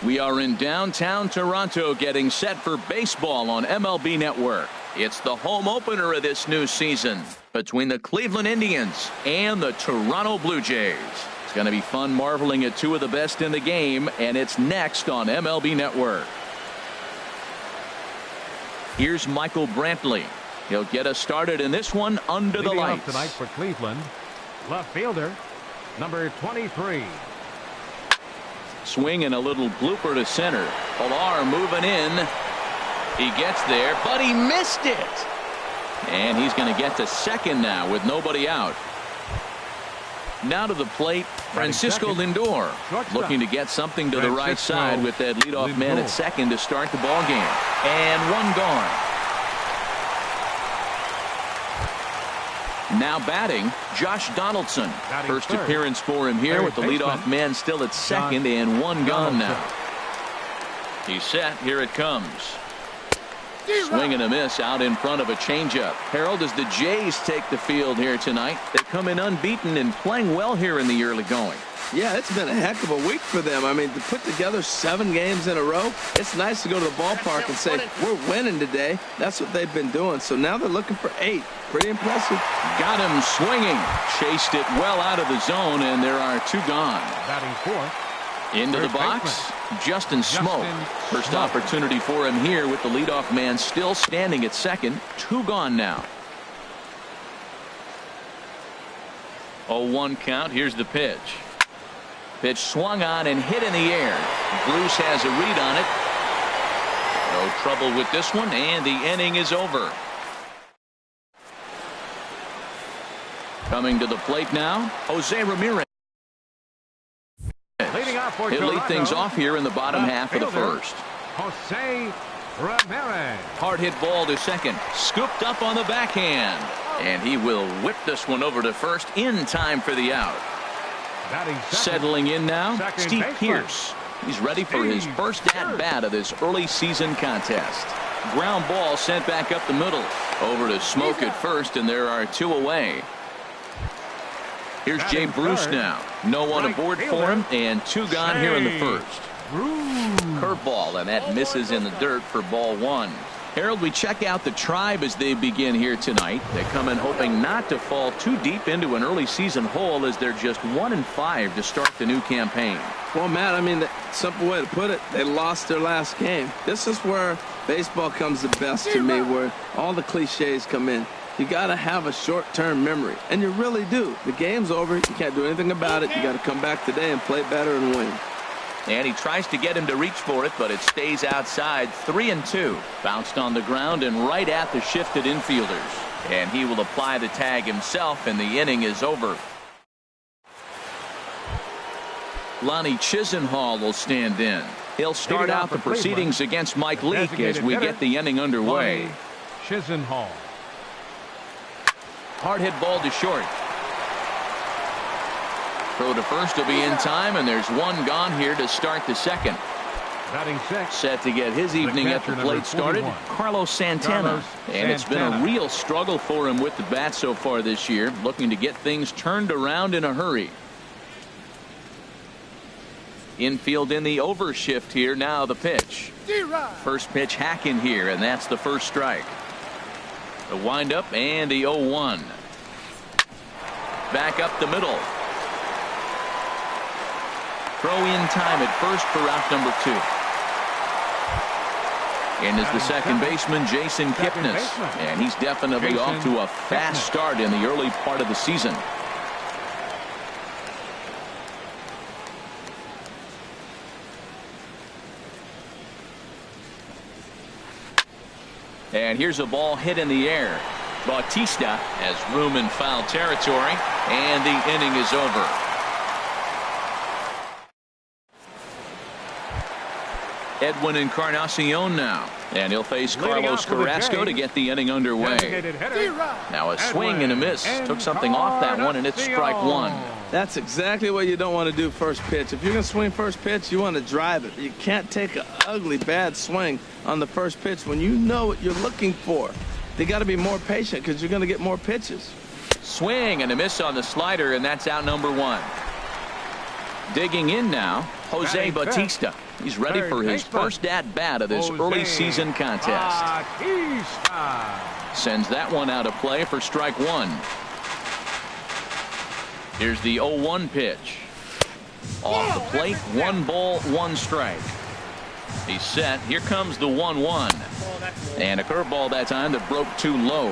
We are in downtown Toronto getting set for baseball on MLB Network. It's the home opener of this new season between the Cleveland Indians and the Toronto Blue Jays. It's going to be fun marveling at two of the best in the game, and it's next on MLB Network. Here's Michael Brantley. He'll get us started in this one under the lights. Tonight for Cleveland, left fielder, number 23. Swing and a little blooper to center. Pilar moving in. He gets there, but he missed it. And he's going to get to second now with nobody out. Now to the plate, Francisco Lindor, looking to get something to the right side with that leadoff man at second to start the ball game. And one gone. Now batting, Josh Donaldson. First appearance for him here with the leadoff man still at second and one gone now. He's set. Here it comes. Swing and a miss out in front of a changeup. Harold, as the Jays take the field here tonight, they come in unbeaten and playing well here in the early going. Yeah, it's been a heck of a week for them. I mean, to put together 7 games in a row, it's nice to go to the ballpark and say, we're winning today. That's what they've been doing. So now they're looking for 8. Pretty impressive. Got him swinging. Chased it well out of the zone, and there are 2 gone. Batting fourth. Into the box, Justin Smoke. First opportunity for him here with the leadoff man still standing at second. 2 gone now. 0-1 count. Here's the pitch. Pitch swung on and hit in the air. Bruce has a read on it. No trouble with this one, and the inning is over. Coming to the plate now, Jose Ramirez. He'll lead things off here in the bottom half of the first. Jose Ramirez. Hard hit ball to second. Scooped up on the backhand. And he will whip this one over to first in time for the out. Settling in now, Steve Pearce. He's ready for his first at-bat of this early season contest. Ground ball sent back up the middle. Over to Smoke at first, and there are 2 away. Here's Jay Bruce now. No one aboard for him, and 2 gone here in the first. Curveball, and that misses in the dirt for ball 1. Harold, we check out the Tribe as they begin here tonight. They come in hoping not to fall too deep into an early season hole as they're just 1-5 to start the new campaign. Well, Matt, I mean, the simple way to put it, they lost their last game. This is where baseball comes the best to me, where all the cliches come in. You got to have a short-term memory, and you really do. The game's over. You can't do anything about it. You got to come back today and play better and win. And he tries to get him to reach for it, but it stays outside. 3-2. Bounced on the ground and right at the shifted infielders. And he will apply the tag himself, and the inning is over. Lonnie Chisenhall will stand in. He'll start out the proceedings against Mike Leake as we get the inning underway. Chisenhall. Hard hit ball to short. Throw to first will be in time, and there's 1 gone here to start the second. Batting 6. Set to get his evening at the plate started, Carlos Santana. And it's been a real struggle for him with the bat so far this year, looking to get things turned around in a hurry. Infield in the overshift here. Now the pitch. First pitch hacking here, and that's the first strike. The windup and the 0-1. Back up the middle. Throw in time at first for out number 2. And is the second baseman, Jason Kipnis. And he's definitely off to a fast start in the early part of the season. And here's a ball hit in the air. Bautista has room in foul territory, and the inning is over. Edwin Encarnacion now, and he'll face Carlos Carrasco to get the inning underway. Now a swing and a miss. Took something off that one, and it's strike 1. That's exactly what you don't want to do first pitch. If you're going to swing first pitch, you want to drive it. You can't take an ugly, bad swing on the first pitch when you know what you're looking for. They got to be more patient because you're going to get more pitches. Swing and a miss on the slider, and that's out number 1. Digging in now, Jose Bautista. He's ready for his first at-bat of this early season contest. Sends that one out of play for strike one. Here's the 0-1 pitch. Off the plate, 1 ball, 1 strike. He's set. Here comes the 1-1. And a curveball that time that broke too low.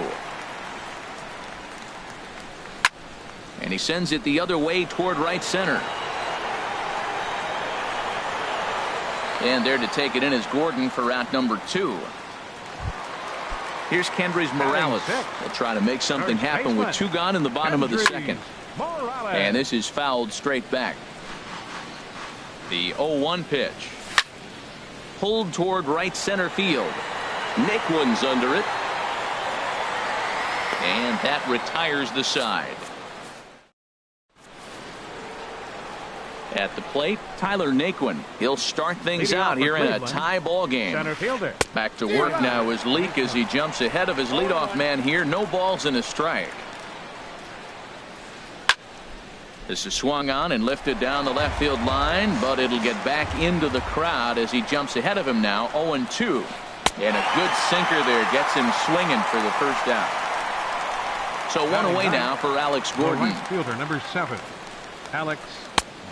And he sends it the other way toward right center. And there to take it in is Gordon for out number 2. Here's Kendrys Morales. He'll try to make something happen with 2 gone in the bottom of the second. And this is fouled straight back. The 0-1 pitch. Pulled toward right center field. Naquin's under it. And that retires the side. At the plate, Tyler Naquin. He'll start things out here in a tie ball game. Back to work now is Leake as he jumps ahead of his leadoff man here. No balls and a strike. This is swung on and lifted down the left field line, but it'll get back into the crowd as he jumps ahead of him now. 0-2. And a good sinker there gets him swinging for the first out. So one away now for Alex Gordon. Right fielder number 7, Alex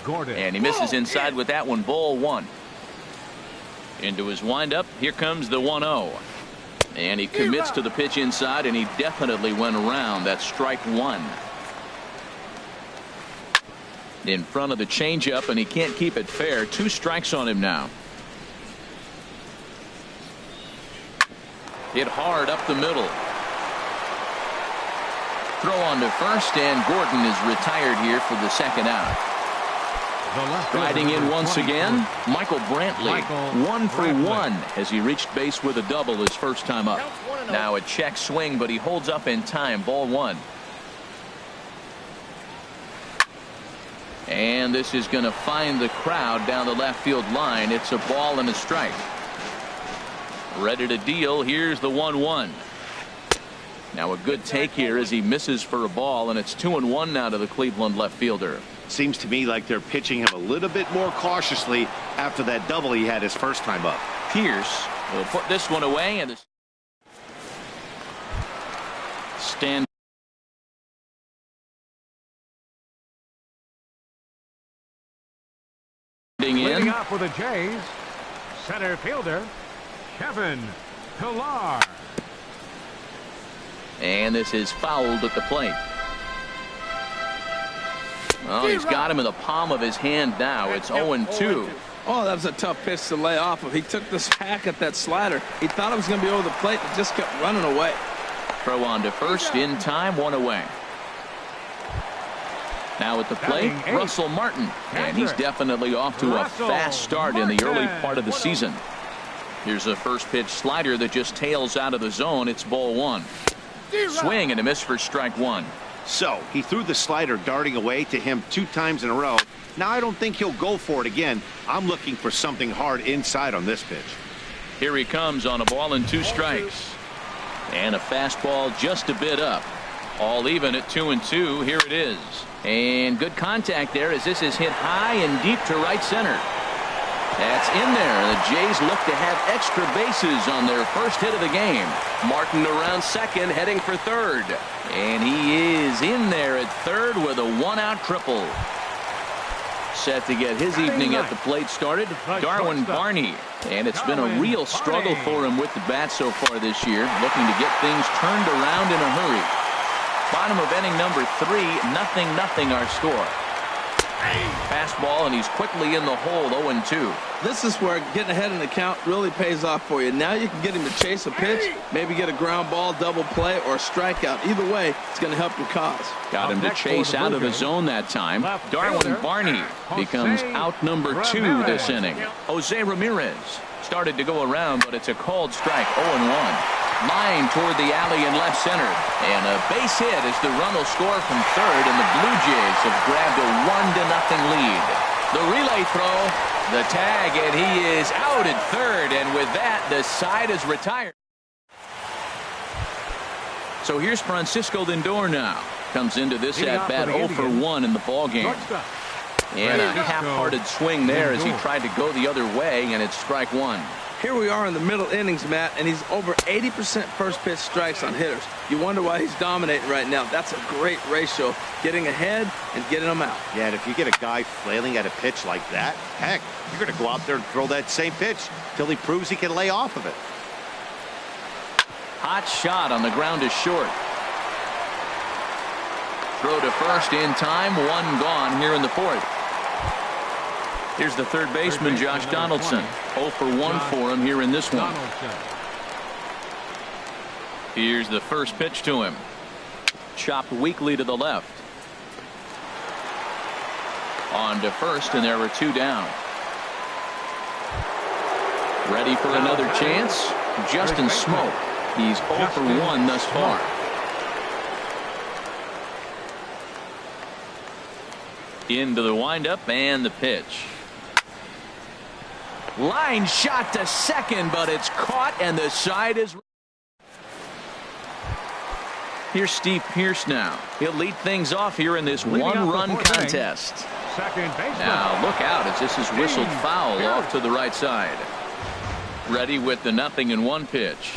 Gordon. And he misses inside with that one. Ball 1. Into his windup. Here comes the 1-0. And he commits to the pitch inside, and he definitely went around. That's strike 1. In front of the changeup, and he can't keep it fair. 2 strikes on him now. Hit hard up the middle. Throw on to first, and Gordon is retired here for the second out. Riding in once again, Michael Brantley. 1 for 1 as he reached base with a double his first time up. Now a check swing, but he holds up in time. Ball 1. And this is going to find the crowd down the left field line. It's a ball and a strike. Ready to deal. Here's the 1-1. Now a good take here as he misses for a ball, and it's 2-1 now to the Cleveland left fielder. Seems to me like they're pitching him a little bit more cautiously after that double he had his first time up. Pierce will put this one away, and stand leading off for the Jays, center fielder Kevin Pillar. And this is fouled at the plate. Well, he's got him in the palm of his hand now. It's 0-2. Oh, that was a tough pitch to lay off of. He took this hack at that slider. He thought it was going to be over the plate, but just kept running away. Throw on to first in time, 1 away. Now at the plate, Russell Martin. And he's definitely off to a fast start in the early part of the season. Here's a first pitch slider that just tails out of the zone. It's ball 1. Swing and a miss for strike 1. So he threw the slider darting away to him 2 times in a row. Now I don't think he'll go for it again. I'm looking for something hard inside on this pitch. Here he comes on a ball and 2 strikes. And a fastball just a bit up. All even at 2-2. Here it is. And good contact there as this is hit high and deep to right center. That's in there. The Jays look to have extra bases on their first hit of the game. Martin around second, heading for third. And he is in there at third with a 1-out triple. Set to get his evening at the plate started, Darwin Barney. And it's been a real struggle for him with the bat so far this year, looking to get things turned around in a hurry. Bottom of inning number 3, 0-0 our score. Fastball, and he's quickly in the hole. 0-2. This is where getting ahead in the count really pays off for you. Now you can get him to chase a pitch, maybe get a ground ball, double play, or a strikeout. Either way, it's going to help your cause. Got him to chase out of the zone that time. Darwin Barney becomes out number 2 this inning. Jose Ramirez started to go around, but it's a called strike. 0-1. Line toward the alley in left center. And a base hit as the run will score from third, and the Blue Jays have grabbed a 1-0 lead. The relay throw, the tag, and he is out at third, and with that, the side is retired. So here's Francisco Lindor now. Comes into this at bat 0 for 1 in the ball game. And a half-hearted swing there as he tried to go the other way, and it's strike one. Here we are in the middle innings, Matt, and he's over 80% first pitch strikes on hitters. You wonder why he's dominating right now. That's a great ratio, getting ahead and getting them out. Yeah, and if you get a guy flailing at a pitch like that, heck, you're going to go out there and throw that same pitch till he proves he can lay off of it. Hot shot on the ground is short. Throw to first in time, one gone here in the fourth. Here's the third baseman, Josh Donaldson. 0 for 1 for him here in this one. Here's the first pitch to him. Chopped weakly to the left. On to first, and there are two down. Ready for another chance? Justin Smoke. He's 0 for 1 thus far. Into the windup and the pitch. Line shot to second, but it's caught, and the side is. Here's Steve Pearce now. He'll lead things off here in this one-run contest. Now look out as this is whistled foul off to the right side. Ready with the 0-1 pitch.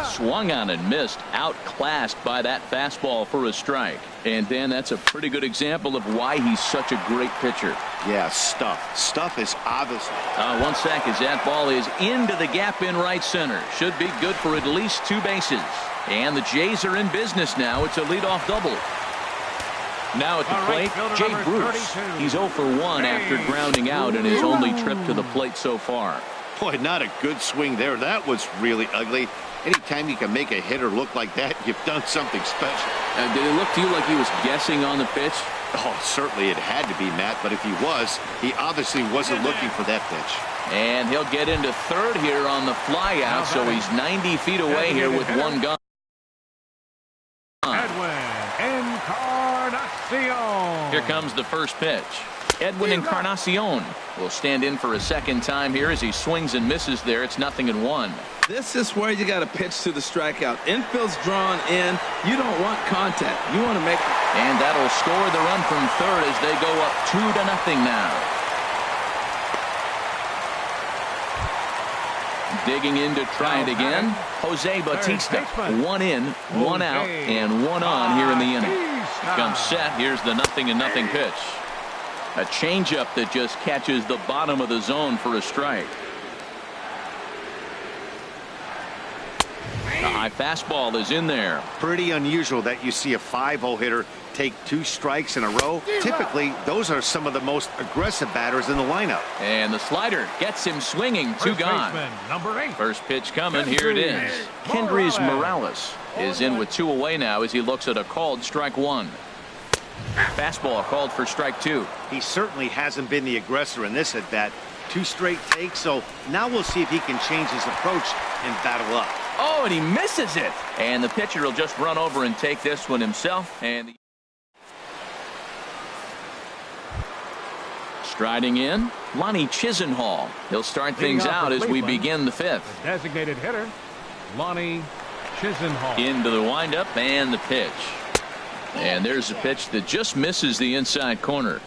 Swung on and missed, outclassed by that fastball for a strike. And Dan, that's a pretty good example of why he's such a great pitcher. Yeah, Stuff is obvious. 1 sec as that ball is into the gap in right center. Should be good for at least 2 bases. And the Jays are in business now. It's a leadoff double. Now at the plate, Jay Bruce. He's 0 for 1 after grounding out in his only trip to the plate so far. Boy, not a good swing there. That was really ugly. Anytime you can make a hitter look like that, you've done something special. Did it look to you like he was guessing on the pitch? Oh, certainly it had to be, Matt, but if he was, he obviously wasn't looking for that pitch. And he'll get into third here on the fly out, so he's 90 feet away here with one gun. Here comes the first pitch. Edwin Encarnacion will stand in for a second time here as he swings and misses there. It's 0-1. This is where you got to pitch to the strikeout. Infield's drawn in. You don't want contact. You want to make it. And that'll score the run from third as they go up 2-0 now. Digging in to try it again. Jose Bautista. 1 in, 1 out, and 1 on here in the inning. Comes set. Here's the 0-0 pitch. A changeup that just catches the bottom of the zone for a strike. The high fastball is in there. Pretty unusual that you see a 5-0 hitter take 2 strikes in a row. Typically, those are some of the most aggressive batters in the lineup. And the slider gets him swinging. 2 gone. First pitch coming. Here it is. Kendrys Morales is in with 2 away now as he looks at a called strike 1. Fastball called for strike 2. He certainly hasn't been the aggressor in this at bat. 2 straight takes, so now we'll see if he can change his approach and battle up. Oh, and he misses it. And the pitcher will just run over and take this one himself. And striding in, Lonnie Chisenhall. He'll start things out as we begin the 5th. The designated hitter, Lonnie Chisenhall. Into the windup and the pitch. And there's a pitch that just misses the inside corner.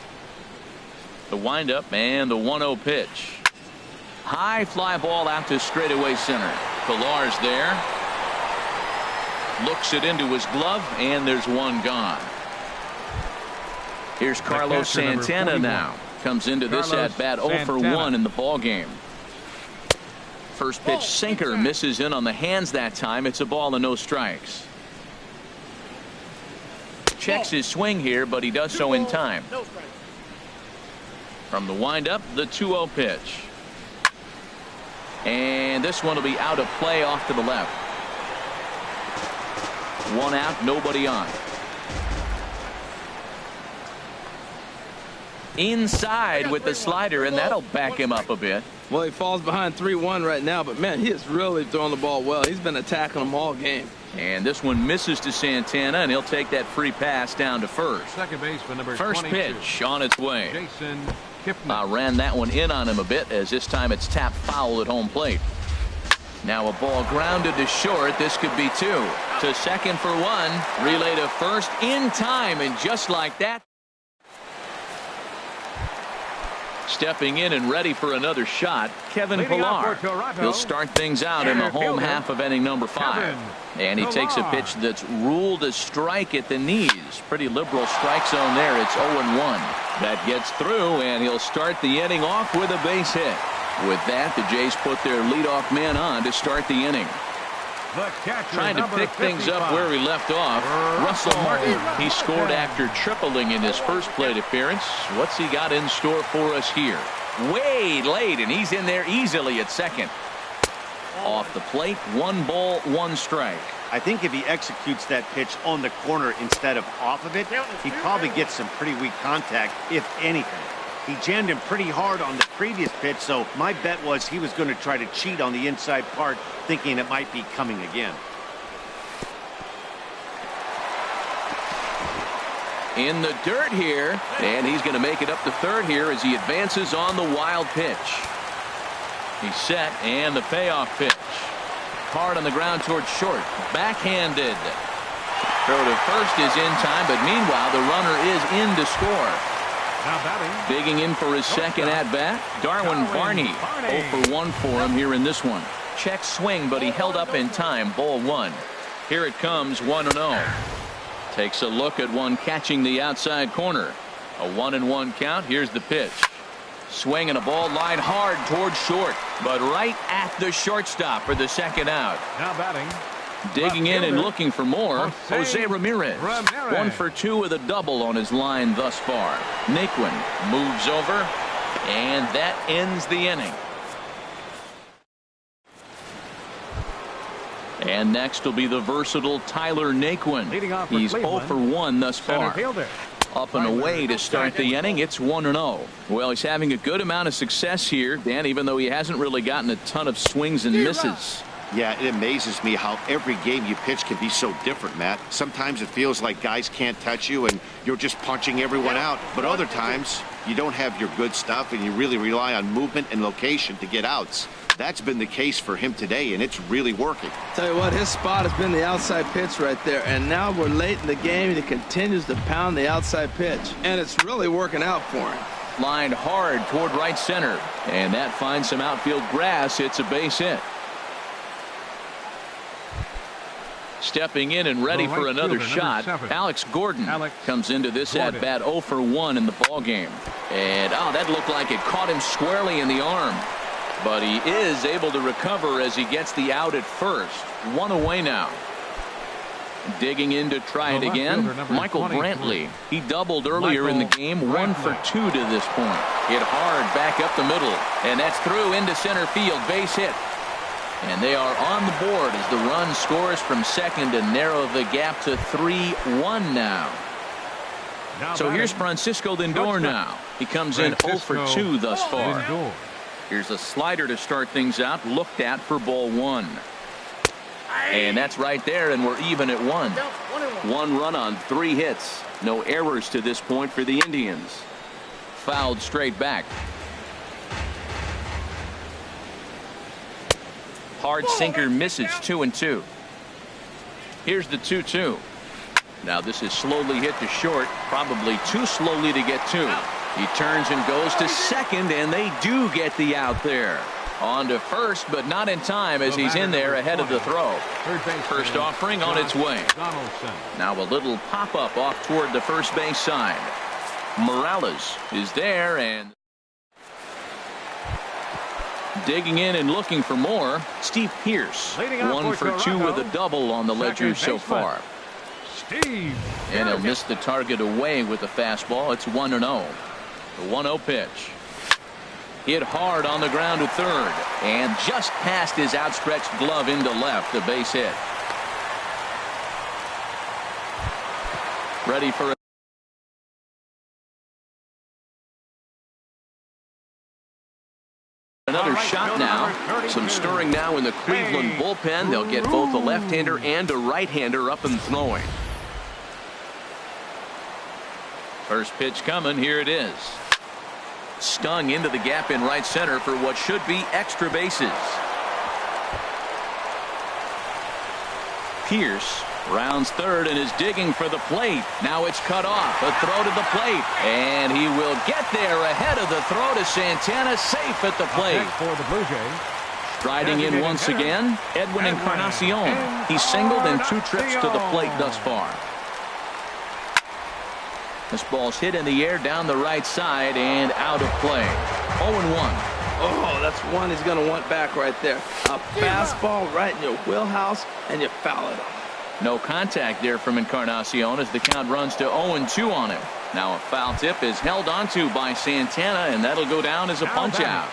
The windup and the 1-0 pitch. High fly ball out to straightaway center. Pilar's there. Looks it into his glove, and there's 1 gone. Here's Carlos Santana now. Comes into this at bat 0 for 1 in the ball game. First pitch sinker misses in on the hands that time. It's a ball and no strikes. Checks his swing here, but he does so in time. From the windup, the 2-0 pitch. And this one will be out of play off to the left. 1 out, nobody on. Inside with the slider, and that'll back him up a bit. Well, he falls behind 3-1 right now, but man, he is really throwing the ball well. He's been attacking them all game. And this one misses to Santana, and he'll take that free pass down to first. Second baseman number 22. First pitch on its way. Jason ran that one in on him a bit, as this time it's tapped foul at home plate. Now a ball grounded to short. This could be 2. To second for 1. Relay to first in time, and just like that. Stepping in and ready for another shot, Kevin Pillar. He'll start things out in the home half of inning number 5. And he takes a pitch that's ruled a strike at the knees. Pretty liberal strike zone there. It's 0-1. That gets through, and he'll start the inning off with a base hit. With that, the Jays put their leadoff man on to start the inning. Trying to pick things up where we left off. Russell Martin, he scored after tripling in his first plate appearance. What's he got in store for us here? Way late, and he's in there easily at second. Off the plate, 1 ball, 1 strike. I think if he executes that pitch on the corner instead of off of it, he probably gets some pretty weak contact, if anything. He jammed him pretty hard on the previous pitch, so my bet was he was going to try to cheat on the inside part, thinking it might be coming again. In the dirt here, and he's going to make it up to third here as he advances on the wild pitch. He's set, and the payoff pitch. Hard on the ground towards short. Backhanded. Throw to first is in time, but meanwhile the runner is in to score. Digging in for his second at-bat, Darwin Barney. 0 for 1 for him here in this one. Check swing, but he held up in time. Ball 1. Here it comes, 1-0. Takes a look at one catching the outside corner. A 1-1 count. Here's the pitch. Swing and a ball line hard towards short, but right at the shortstop for the second out. Now batting. Digging in and looking for more, Jose Ramirez. 1 for 2 with a double on his line thus far. Naquin moves over, and that ends the inning. And next will be the versatile Tyler Naquin. He's 0 for 1 thus far. Up and away to start the inning. It's 1-0. Well, he's having a good amount of success here, Dan, even though he hasn't really gotten a ton of swings and misses. Yeah, it amazes me how every game you pitch can be so different, Matt. Sometimes it feels like guys can't touch you and you're just punching everyone out. But other times you don't have your good stuff and you really rely on movement and location to get outs. That's been the case for him today, and it's really working. Tell you what, his spot has been the outside pitch right there, and now we're late in the game and he continues to pound the outside pitch, and it's really working out for him. Lined hard toward right center, and that finds some outfield grass. It's a base hit. Stepping in and ready for another shot, Alex Gordon comes into this at bat 0 for 1 in the ball game. And that looked like it caught him squarely in the arm. But he is able to recover as he gets the out at first. 1 away now. Digging in to try it again, Michael Brantley. He doubled earlier in the game, 1 for 2 to this point. Hit hard back up the middle, and that's through into center field. Base hit. And they are on the board as the run scores from second to narrow the gap to 3-1 now. So here's Francisco Lindor now. He comes in 0 for 2 thus far. Here's a slider to start things out, looked at for ball 1. And that's right there, and we're even at 1. 1 run on 3 hits. No errors to this point for the Indians. Fouled straight back. Hard sinker misses, 2-2. Here's the 2-2. Now this is slowly hit to short, probably too slowly to get to. He turns and goes to second, and they do get the out there. On to first, but not in time as he's in there ahead of the throw. First offering on its way. Now a little pop-up off toward the first base side. Morales is there, and digging in and looking for more, Steve Pearce. 1 for 2 with a double on the ledger so far. And he'll miss the target away with the fastball. It's 1-0. The 1-0 pitch. Hit hard on the ground to third, and just past his outstretched glove into left. A base hit. Ready for another shot now. Some stirring now in the Cleveland bullpen. They'll get both a left-hander and a right-hander up and throwing. First pitch coming. Here it is. Stung into the gap in right center for what should be extra bases. Pierce Rounds third and is digging for the plate. Now it's cut off. A throw to the plate. And he will get there ahead of the throw to Santana. Safe at the plate. For the Blue Jays. Striding in once again, Edwin Encarnacion. He's singled in 2 trips to the plate thus far. This ball's hit in the air down the right side and out of play. 0-1. Oh, that's one he's going to want back right there. A fastball right in your wheelhouse, and you foul it off. No contact there from Encarnacion as the count runs to 0-2 on him. Now a foul tip is held onto by Santana, and that'll go down as a punch out.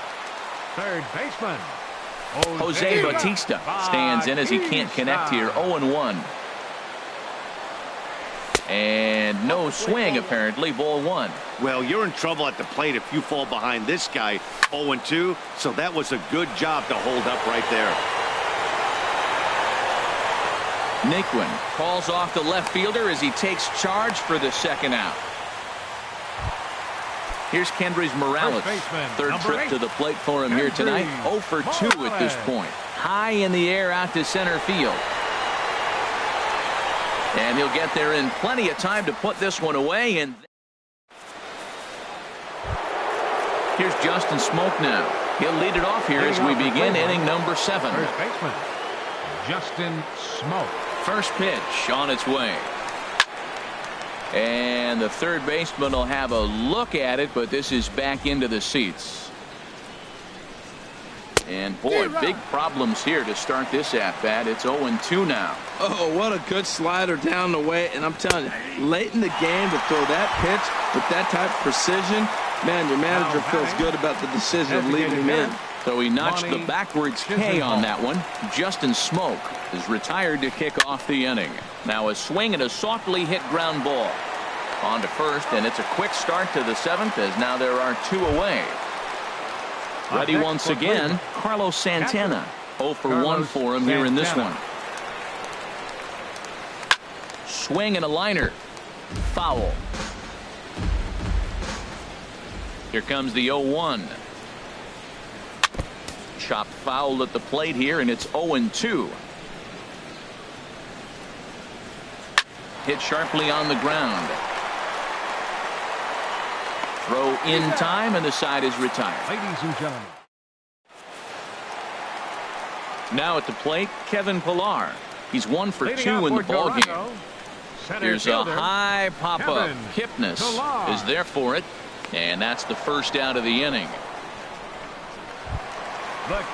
Third baseman, Jose Bautista stands in as he can't connect here. 0-1. And no swing, apparently. Ball 1. Well, you're in trouble at the plate if you fall behind this guy. 0-2, so that was a good job to hold up right there. Naquin calls off the left fielder as he takes charge for the second out. Here's Kendrys Morales. Third trip to the plate for him here tonight. 0 for 2 at this point. High in the air out to center field. And he'll get there in plenty of time to put this one away. And here's Justin Smoke now. He'll lead it off here as we begin inning number 7. First baseman, Justin Smoke. First pitch on its way. And the third baseman will have a look at it, but this is back into the seats. And boy, big problems here to start this at-bat. It's 0-2 now. Oh, what a good slider down the way. And I'm telling you, late in the game to throw that pitch with that type of precision, man, your manager feels good about the decision of leaving him in. So he notched the backwards K on that one. Justin Smoke is retired to kick off the inning. Now a swing and a softly hit ground ball. On to first, and it's a quick start to the 7th as now there are 2 away. Ready once again, Carlos Santana. 0 for 1 for him here in this one. Swing and a liner. Foul. Here comes the 0-1. Chopped foul at the plate here, and it's 0-2. Hit sharply on the ground. Throw in time, and the side is retired. Ladies and gentlemen. Now at the plate, Kevin Pillar. He's 1 for 2 in the ballgame. Here's a high pop-up. Kipnis is there for it, and that's the first out of the inning.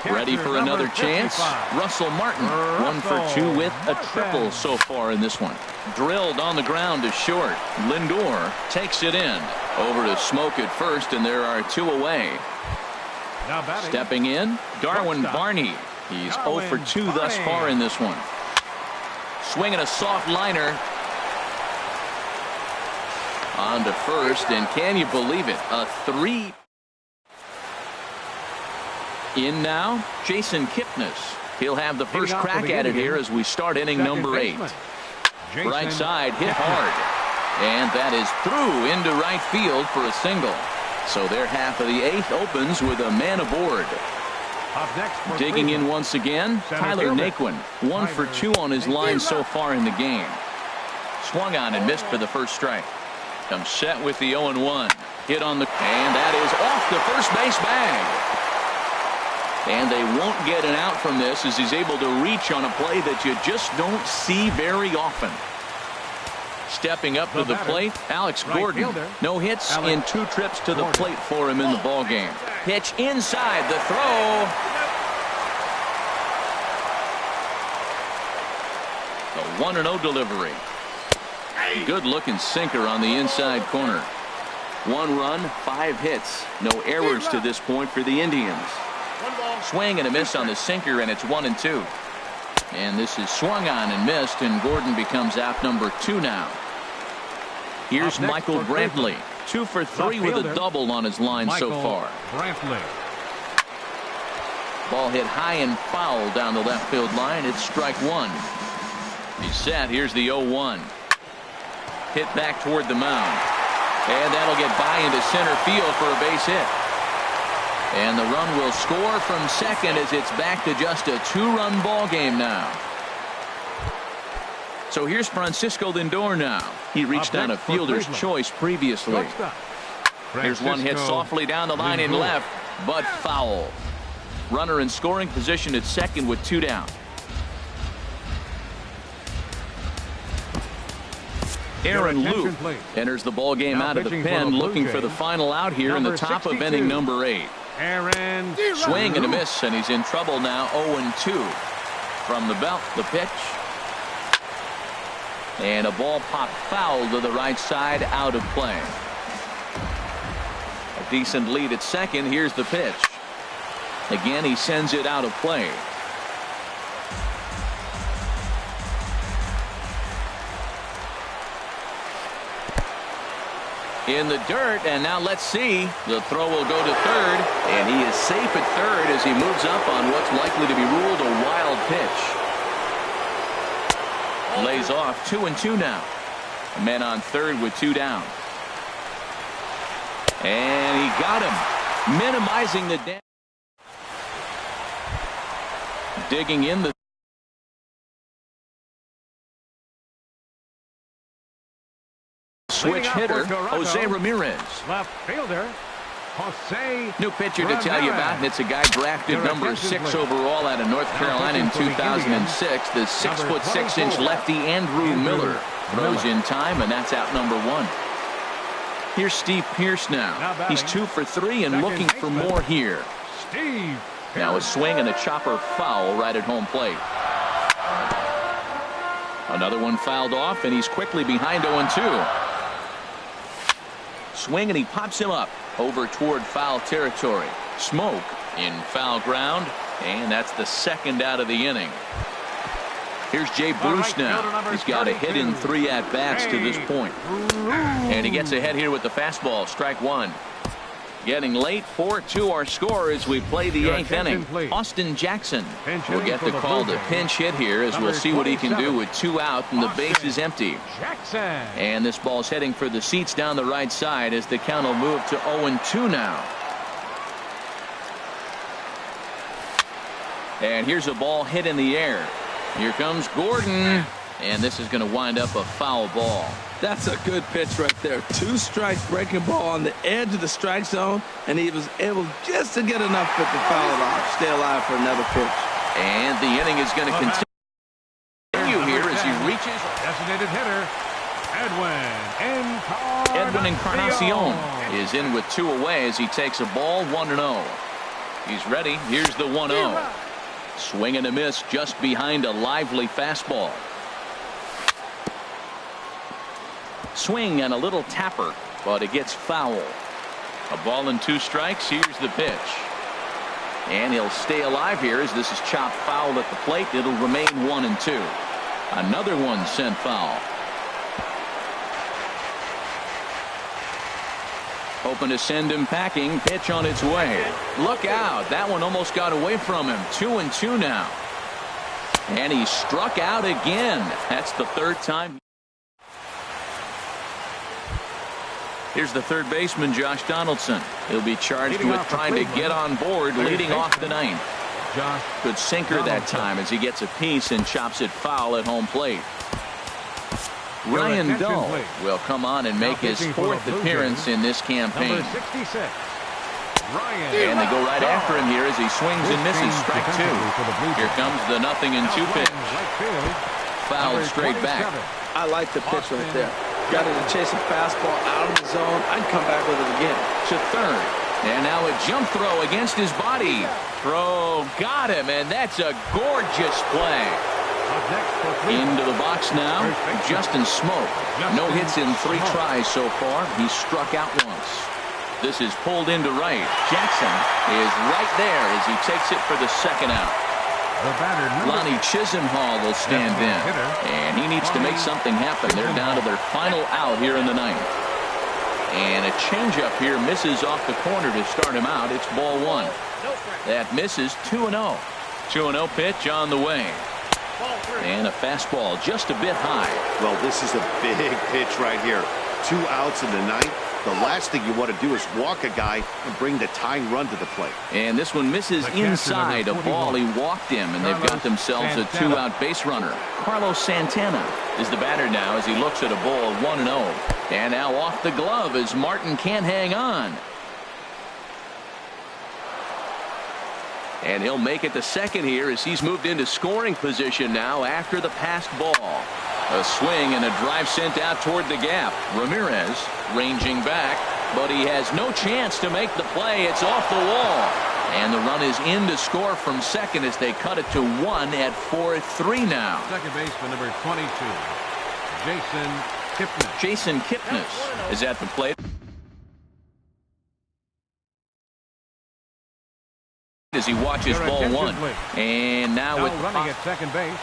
Ready for another chance. Russell Martin, 1 for 2 with a triple so far in this one. Drilled on the ground to short. Lindor takes it in. Over to Smoke at first, and there are 2 away. Stepping in, Darwin Barney. He's 0 for 2 thus far in this one. Swinging a soft liner. On to first, and can you believe it? A 3. In now, Jason Kipnis. He'll have the first crack at it here as we start inning number 8. Right side hit hard. And that is through into right field for a single. So their half of the 8th opens with a man aboard. Digging in once again, Tyler Naquin. 1 for 2 on his line so far in the game. Swung on and missed for the first strike. Comes set with the 0-1. Hit on the, and that is off the first base bag. And they won't get an out from this as he's able to reach on a play that you just don't see very often. Stepping up to the plate, Alex Gordon. No hits in 2 trips to the plate for him in the ballgame. Pitch inside, the throw. The 1-0 delivery. Good looking sinker on the inside corner. 1 run, 5 hits. No errors to this point for the Indians. Swing and a miss on the sinker, and it's 1-2. And this is swung on and missed, and Gordon becomes out number 2 now. Here's Michael Brantley. 2 for 3 with a double on his line so far. Ball hit high and foul down the left field line. It's strike 1. He's set. Here's the 0-1. Hit back toward the mound. And that'll get by into center field for a base hit. And the run will score from second as it's back to just a 2-run ball game now. So here's Francisco Lindor now. He reached on a fielder's choice previously. Here's one hit softly down the line in left, but foul. Runner in scoring position at second with 2 down. Aaron Luke enters the ball game out of the pen, looking for the final out here in the top of inning number 8. Aaron Swing and a miss, and he's in trouble now. 0-2 from the belt. The pitch, and a ball popped foul to the right side, out of play. A decent lead at second. Here's the pitch. Again, he sends it out of play. In the dirt, and now let's see. The throw will go to third, and he is safe at third as he moves up on what's likely to be ruled a wild pitch. Lays off. 2-2 now. Men on third with 2 down. And he got him, minimizing the damage. Digging in the switch hitter, Jose Ramirez. Left fielder, Jose. New pitcher to tell you about, and it's a guy drafted number 6 overall out of North Carolina in 2006. The 6'6" lefty Andrew Miller throws in time, and that's out number 1. Here's Steve Pearce now. He's 2 for 3 and looking for more here. Steve. Now a swing and a chopper foul right at home plate. Another one fouled off, and he's quickly behind 0-2. Swing, and he pops him up over toward foul territory. Smoke in foul ground, and that's the second out of the inning. Here's Jay Bruce now. He's got a hit in 3 at-bats to this point. And he gets ahead here with the fastball. Strike 1. Getting late. 4-2 our score as we play the 8th inning. Austin Jackson will get the call to pinch hit here as we'll see what he can do with 2 out and the base is empty. And this ball's heading for the seats down the right side as the count will move to 0-2 now. And here's a ball hit in the air. Here comes Gordon, and this is going to wind up a foul ball. That's a good pitch right there. 2 strikes, breaking ball on the edge of the strike zone, and he was able just to get enough to foul it off, stay alive for another pitch. And the inning is going to continue here as he reaches. Designated hitter, Edwin Encarnacion is in with 2 away as he takes a ball 1-0. He's ready. Here's the 1-0. Swing and a miss just behind a lively fastball. Swing and a little tapper, but it gets foul. A ball and 2 strikes. Here's the pitch. And he'll stay alive here as this is chopped foul at the plate. It'll remain 1-2. Another one sent foul. Hoping to send him packing. Pitch on its way. Look out. That one almost got away from him. 2-2 now. And he struck out again. That's the 3rd time. Here's the third baseman, Josh Donaldson. He'll be charged with trying to get on board, leading off the 9th. Good sinker that time as he gets a piece and chops it foul at home plate. Ryan Dull will come on and make his 4th appearance in this campaign. And they go right after him here as he swings and misses. Strike 2. Here comes the 0-2 pitch. Fouled straight back. I like the pitch right there. Got it to chase a fastball out of the zone. I'd come back with it again. To third. And now a jump throw against his body. Throw got him, and that's a gorgeous play. Into the box now, Justin Smoke. No hits in 3 tries so far. He struck out once. This is pulled into right. Jackson is right there as he takes it for the 2nd out. Lonnie Chisenhall will stand in, and he needs to make something happen. They're down to their final out here in the 9th. And a changeup here misses off the corner to start him out. It's ball 1. That misses. 2-0. 2-0 pitch on the way. And a fastball just a bit high. Well, this is a big pitch right here. 2 outs in the 9th. The last thing you want to do is walk a guy and bring the tying run to the plate. And this one misses inside a ball. He walked him, and they've got themselves a 2-out base runner. Carlos Santana is the batter now as he looks at a ball 1-0. And now off the glove as Martin can't hang on. And he'll make it to second here as he's moved into scoring position now after the passed ball. A swing and a drive sent out toward the gap. Ramirez ranging back, but he has no chance to make the play. It's off the wall. And the run is in to score from second as they cut it to 1 at 4-3 now. Second baseman number 22, Jason Kipnis. Jason Kipnis is at the plate as he watches ball 1. And now with running at second base,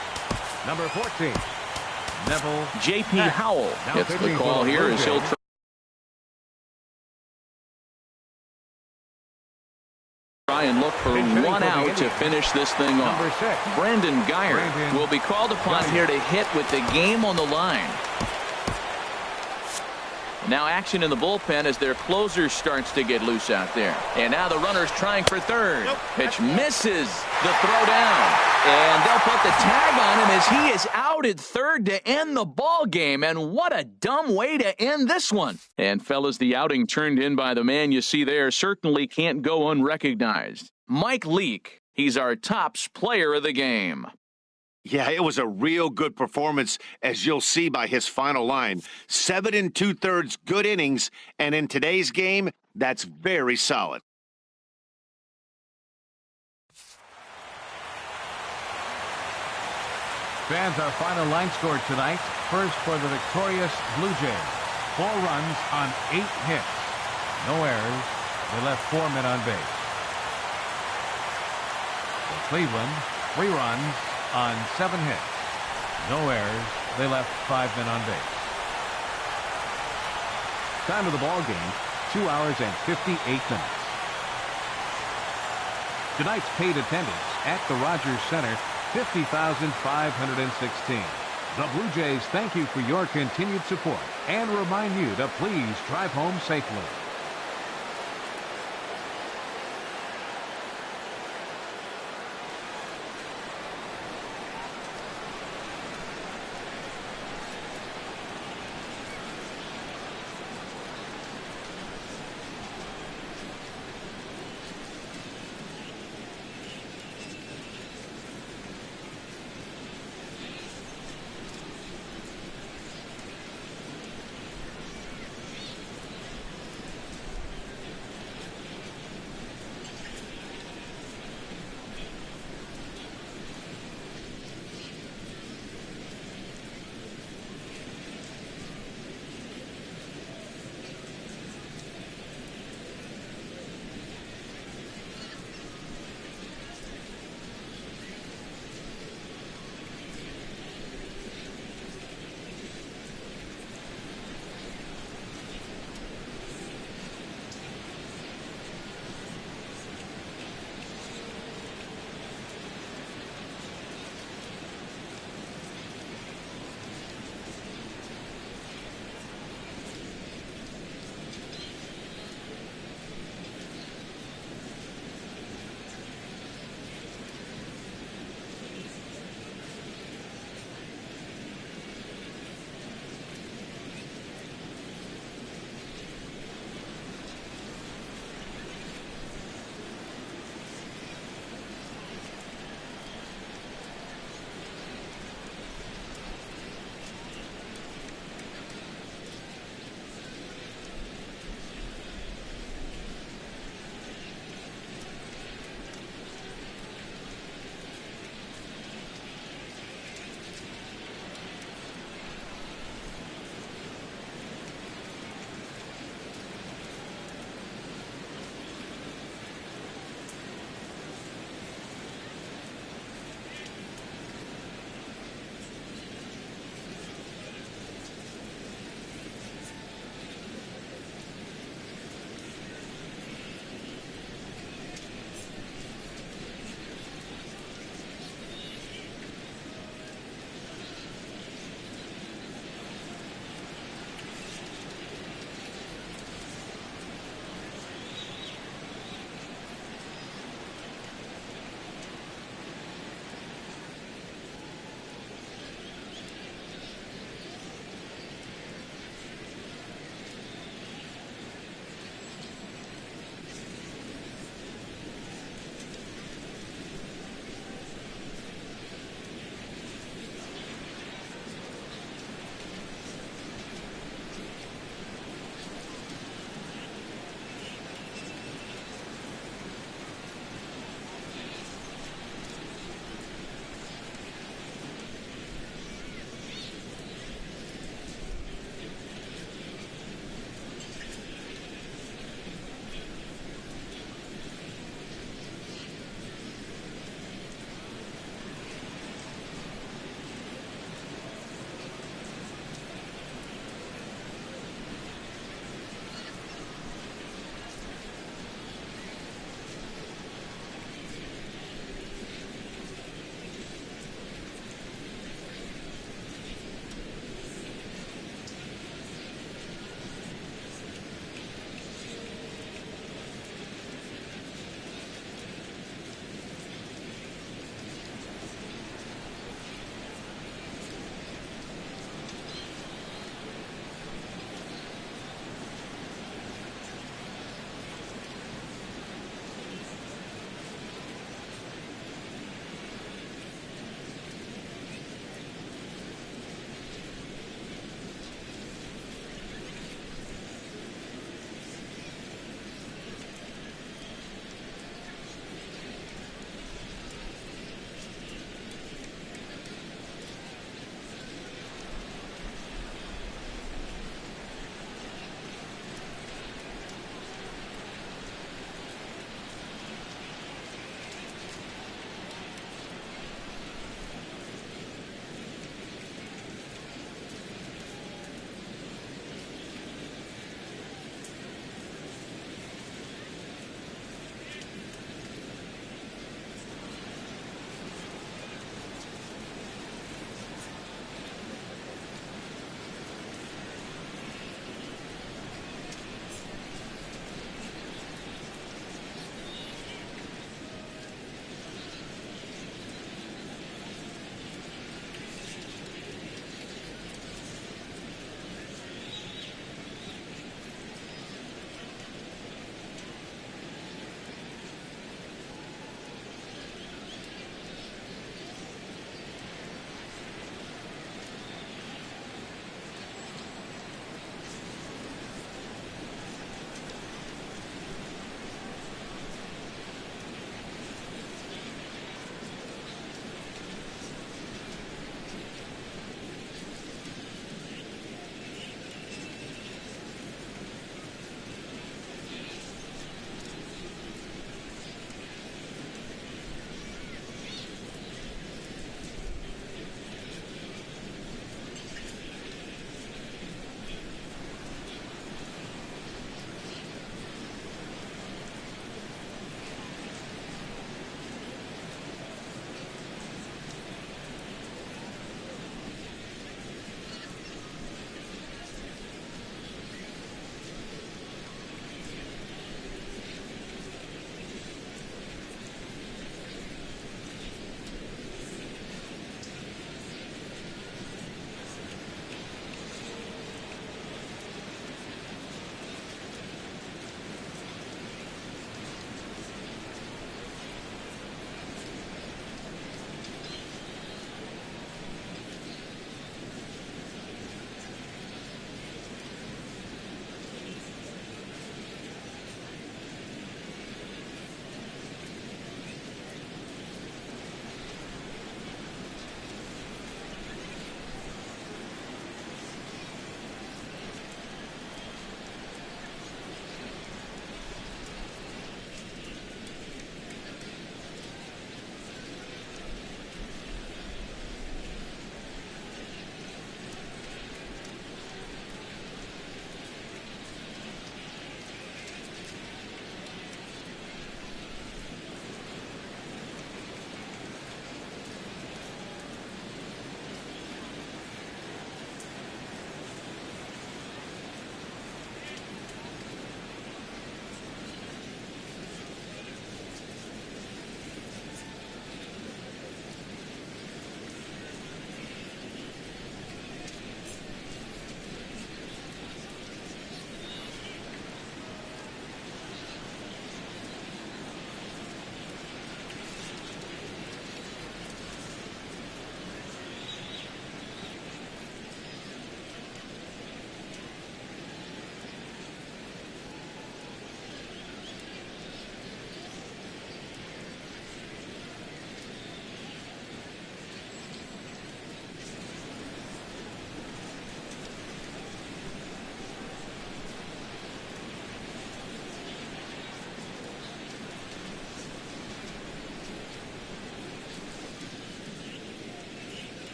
number 14, Neville J.P. Howell gets the call here as he'll try and look for 1 out to finish this thing off. Brandon Geyer will be called upon here to hit with the game on the line. Now action in the bullpen as their closer starts to get loose out there. And now the runner's trying for third. Pitch misses the throw down. And they'll put the tag on him as he is out at third to end the ball game. And what a dumb way to end this one. And fellas, the outing turned in by the man you see there certainly can't go unrecognized. Mike Leake, he's our tops player of the game. Yeah, it was a real good performance, as you'll see by his final line. 7 2/3 good innings, and in today's game, that's very solid. Fans, our final line score tonight. First for the victorious Blue Jays. 4 runs on 8 hits. No errors. They left 4 men on base. For Cleveland, 3 runs on 7 hits. No errors. They left 5 men on base. Time of the ball game, 2 hours and 58 minutes. Tonight's paid attendance at the Rogers Center, 50,516. The Blue Jays thank you for your continued support and remind you to please drive home safely.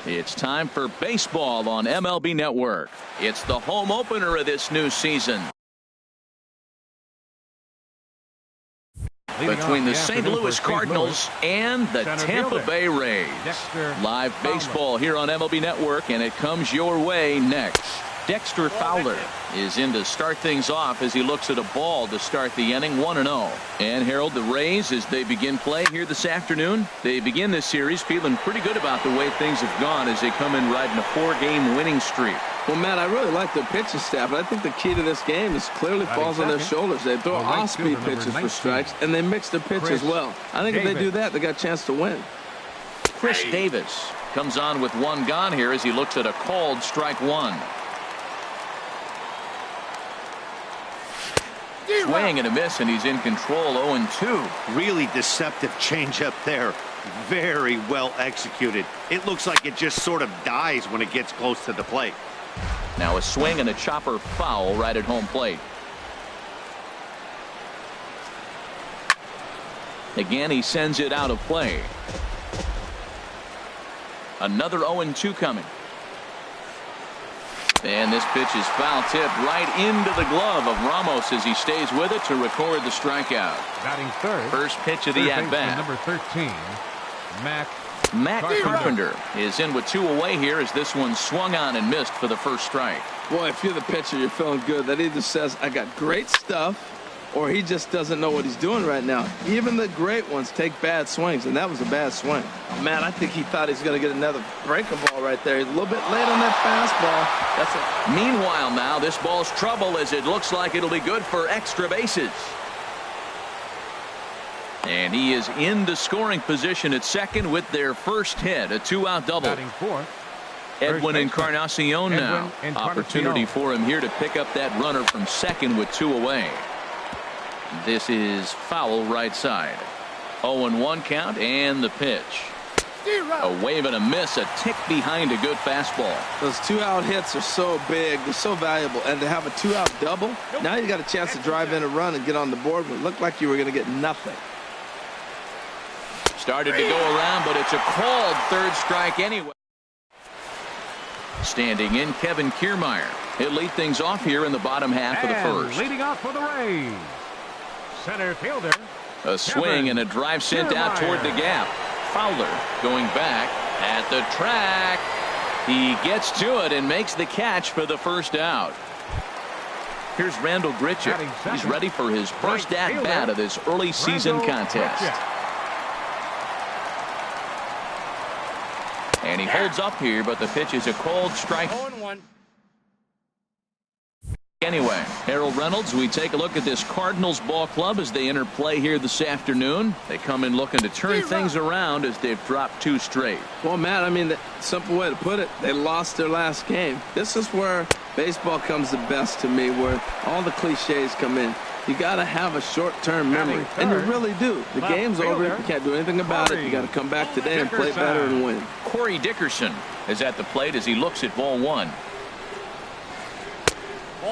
It's time for baseball on MLB Network. It's the home opener of this new season. Between the St. Louis Cardinals and the Tampa Bay Rays. Live baseball here on MLB Network, and it comes your way next. Dexter Fowler is in to start things off as he looks at a ball to start the inning, 1-0. And Harold, the Rays, as they begin play here this afternoon, they begin this series feeling pretty good about the way things have gone as they come in riding a 4-game winning streak. Well, Matt, I really like their pitching staff, but I think the key to this game is clearly falls on their shoulders. They throw off-speed pitches for strikes, and they mix their pitch as well. I think if they do that, they got a chance to win. Chris Davis comes on with one gone here as he looks at a called strike one. Swing and a miss, and he's in control, 0-2. Really deceptive changeup there. Very well executed. It looks like it just sort of dies when it gets close to the plate. Now a swing and a chopper foul right at home plate. Again, he sends it out of play. Another 0-2 coming. And this pitch is foul tipped right into the glove of Ramos as he stays with it to record the strikeout. Batting third. First pitch of the at-bat. Number 13, Matt Carpenter is in with 2 away here as this one swung on and missed for the first strike. Boy, if you're the pitcher, you're feeling good. That either says, I got great stuff, or he just doesn't know what he's doing right now. Even the great ones take bad swings, and that was a bad swing. Oh, man, I think he thought he's going to get another breaking ball right there. He's a little bit late on that fastball. That's it. Meanwhile, now this ball's trouble as it looks like it'll be good for extra bases. And he is into scoring position at second with their first hit, a 2-out double. Batting fourth. Edwin Encarnacion now. Opportunity for him here to pick up that runner from second with 2 away. This is foul right side. 0-1 count and the pitch. A wave and a miss, a tick behind a good fastball. Those 2-out hits are so big, they're so valuable, and to have a 2-out double, now you got a chance to drive in a run and get on the board, but it looked like you were going to get nothing. Started to go around, but it's a called third strike anyway. Standing in, Kevin Kiermaier. He'll lead things off here in the bottom half of the first. Leading off for the Rays, center fielder. A swing and a drive sent out toward the gap. Fowler going back at the track. He gets to it and makes the catch for the first out. Here's Randall Grichuk. He's ready for his first at-bat of this early season contest. And he holds up here, but the pitch is a cold strike. 0-1. Anyway, Harold Reynolds, we take a look at this Cardinals ball club as they enter play here this afternoon. They come in looking to turn things around as they've dropped 2 straight. Well, Matt, I mean, the simple way to put it, they lost their last game. This is where baseball comes the best to me, where all the cliches come in. You got to have a short-term memory, and you really do. The game's over. You can't do anything about it. You got to come back today and play better and win. Corey Dickerson is at the plate as he looks at ball 1.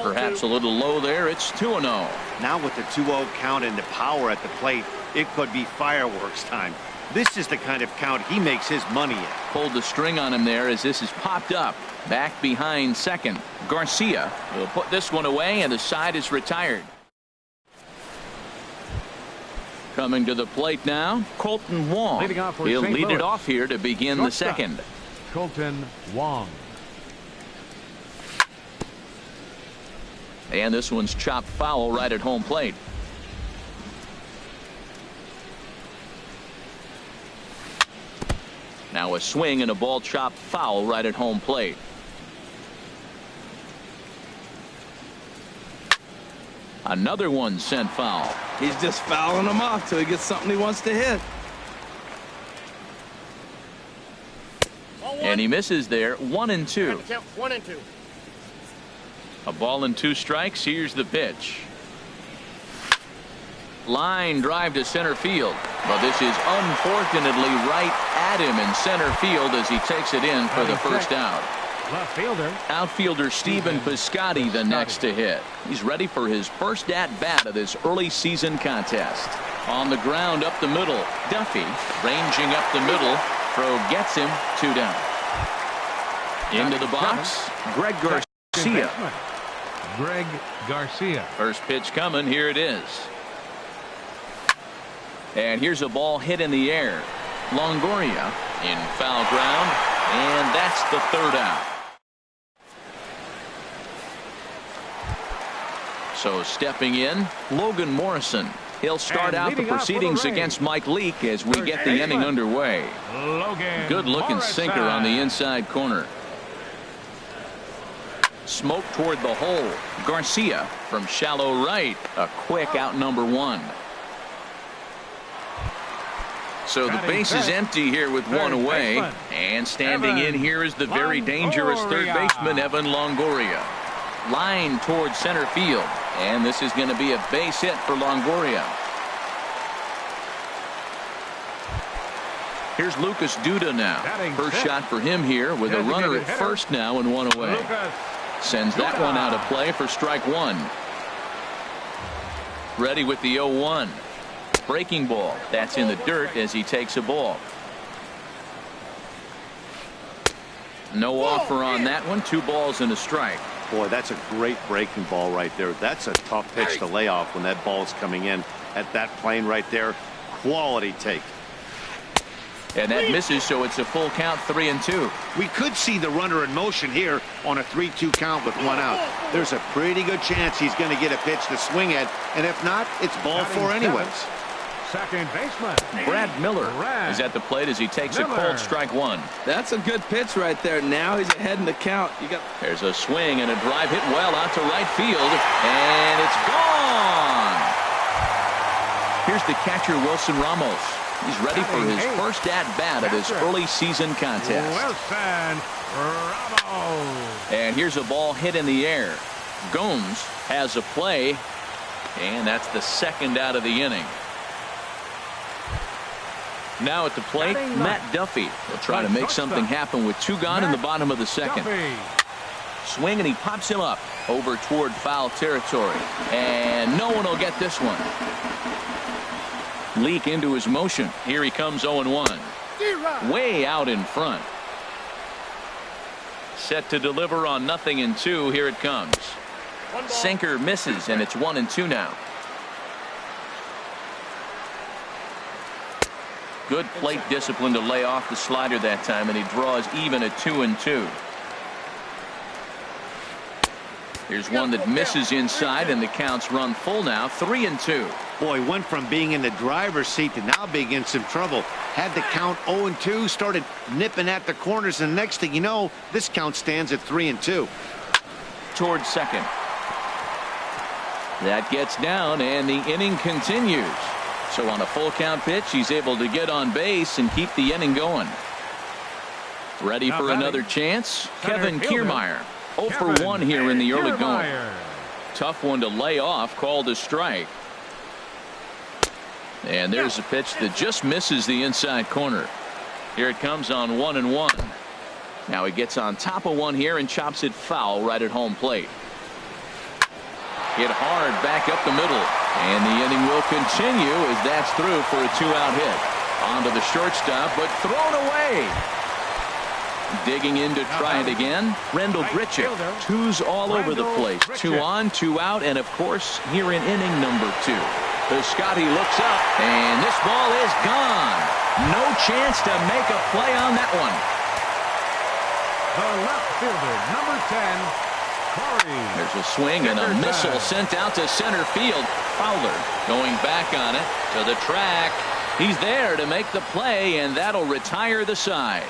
Perhaps a little low there. It's 2-0. Now with the 2-0 count and the power at the plate, it could be fireworks time. This is the kind of count he makes his money in. Pulled the string on him there as this is popped up. Back behind second. Garcia will put this one away, and the side is retired. Coming to the plate now, Colton Wong. He'll lead it off here to begin the second. Colton Wong. And this one's chopped foul right at home plate. Now a swing and a ball chopped foul right at home plate. Another one sent foul. He's just fouling them off till he gets something he wants to hit. And he misses there. 1-2. 1-2. A ball and 2 strikes. Here's the pitch. Line drive to center field, but this is unfortunately right at him in center field as he takes it in for the first out. Left fielder. Outfielder Stephen Piscotty the next to hit. He's ready for his first at-bat of this early season contest. On the ground up the middle. Duffy ranging up the middle. Throw gets him. 2 down. Into the box, Greg Garcia. Greg Garcia. First pitch coming. Here it is. And here's a ball hit in the air. Longoria in foul ground, and that's the third out. So stepping in, Logan Morrison. He'll start out the proceedings against Mike Leake as we get the inning underway. Good looking sinker on the inside corner. Smoke toward the hole. Garcia from shallow right. A quick out number one. So the base is empty here with one away. And standing in here is the very dangerous third baseman, Evan Longoria. Line towards center field. And this is going to be a base hit for Longoria. Here's Lucas Duda now. First shot for him here with a runner at first now and one away. Sends that one out of play for strike one. Ready with the 0-1. Breaking ball. That's in the dirt as he takes a ball. No offer on that one. 2 balls and a strike. Boy, that's a great breaking ball right there. That's a tough pitch to lay off when that ball's coming in at that plane right there. Quality take. And that misses, so it's a full count, 3-2. We could see the runner in motion here on a 3-2 count with one out. There's a pretty good chance he's going to get a pitch to swing at, and if not, it's ball 4 anyways. Second baseman Brad Miller is at the plate as he takes a cold strike one. That's a good pitch right there. Now he's ahead in the count. There's a swing and a drive hit well out to right field, and it's gone. Here's the catcher, Wilson Ramos. He's ready for his first at-bat of his early season contest. Wilson Ramos. And here's a ball hit in the air. Gomes has a play, and that's the second out of the inning. Now at the plate, Matt Duffy will try to make something happen with 2 gone in the bottom of the second. Swing, and he pops him up over toward foul territory. And no one will get this one. Leak into his motion. Here he comes 0-1. Way out in front. Set to deliver on 0-2. Here it comes. Sinker misses, and it's 1-2 now. Good plate discipline to lay off the slider that time, and he draws even at 2-2. Here's one that misses inside, and the count's run full now, 3-2. Boy, went from being in the driver's seat to now being in some trouble. Had the count 0-2, started nipping at the corners, and the next thing you know, this count stands at 3-2. Towards second. That gets down, and the inning continues. So on a full count pitch, he's able to get on base and keep the inning going. Ready for another chance? Kevin Kiermaier. 0 for 1 here in the early going. Tough one to lay off, called a strike. And there's a pitch that just misses the inside corner. Here it comes on 1-1. Now he gets on top of one here and chops it foul right at home plate. Hit hard back up the middle. And the inning will continue as that's through for a 2-out hit. Onto the shortstop, but thrown away. Digging in to try it again. Rendell Grichuk. 2s all over the place. 2 on, 2 out, and of course here in inning number 2. The Scotty looks up, and this ball is gone. No chance to make a play on that one. The left fielder, number 10. There's a swing and a missile sent out to center field. Fowler going back on it to the track. He's there to make the play, and that'll retire the side.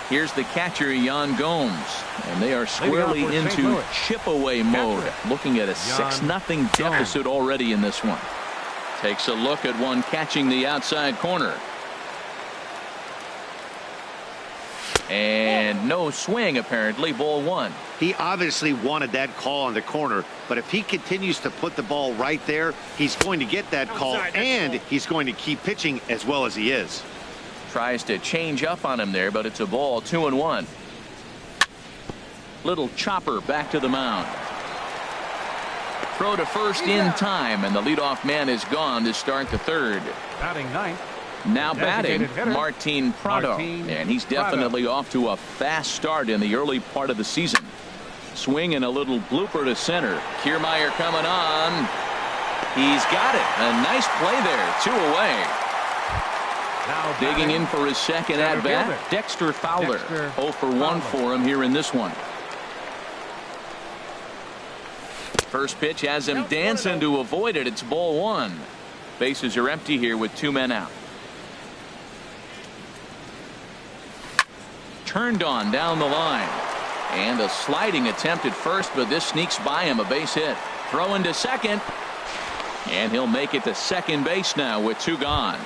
Here's the catcher, Yan Gomes, and they are squarely into chip-away mode, looking at a 6-0 deficit already in this one. Takes a look at one catching the outside corner. And no swing, apparently. Ball 1. He obviously wanted that call on the corner, but if he continues to put the ball right there, he's going to get that call, and he's going to keep pitching as well as he is. Tries to change up on him there, but it's a ball. 2-1. Little chopper back to the mound. Throw to first in time, and the leadoff man is gone to start the third. Batting ninth, Now batting, Designated hitter, Martin Prado. Martin And he's Prado. definitely off to a fast start in the early part of the season. Swing and a little blooper to center. Kiermaier coming on. He's got it. A nice play there. 2 away. Now Digging batting, in for his second center at-bat, fielder. Dexter Fowler. Dexter 0 for 1 Fowler. for him here in this one. First pitch has him dancing to avoid it. It's ball 1. Bases are empty here with 2 men out. Turned on down the line. And a sliding attempt at first, but this sneaks by him. A base hit. Throw into second. And he'll make it to second base now with 2 gone.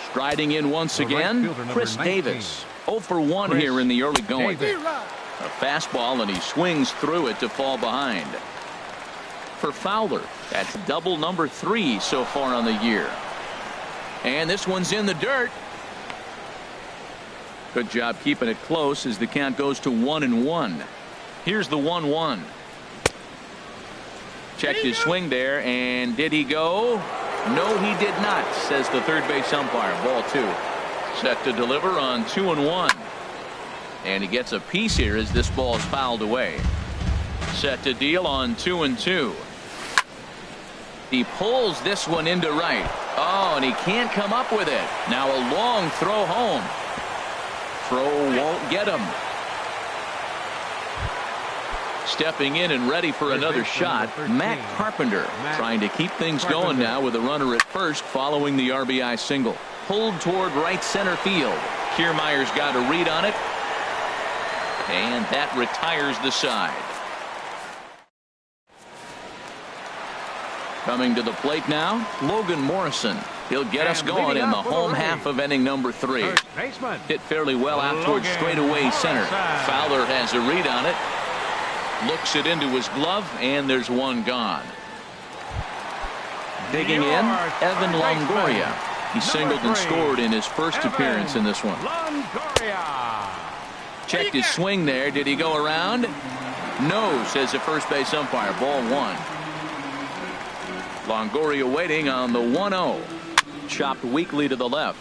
Striding in once The right again, fielder, number Chris 19. Davis. 0 for 1 Chris here in the early going. Davis. A fastball, and he swings through it to fall behind. For Fowler, that's double number 3 so far on the year. And this one's in the dirt. Good job keeping it close as the count goes to 1-1. Here's the 1-1. Checked his swing there, and did he go? No, he did not, says the third base umpire. Ball 2. Set to deliver on 2-1. And he gets a piece here as this ball is fouled away. Set to deal on 2-2. He pulls this one into right. Oh, and he can't come up with it. Now a long throw home. Throw won't get him. Stepping in and ready for another shot, Matt Carpenter trying to keep things going now with a runner at first following the RBI single. Pulled toward right center field. Kiermaier's got a read on it. And that retires the side. Coming to the plate now, Logan Morrison. He'll get us going in the home half of inning number 3. Hit fairly well out towards straightaway center. Fowler has a read on it. Looks it into his glove, and there's 1 gone. Digging in, Evan Longoria. He singled and scored in his first appearance in this one. Checked his swing there. Did he go around? No, says the first base umpire. Ball 1. Longoria waiting on the 1-0. Chopped weakly to the left.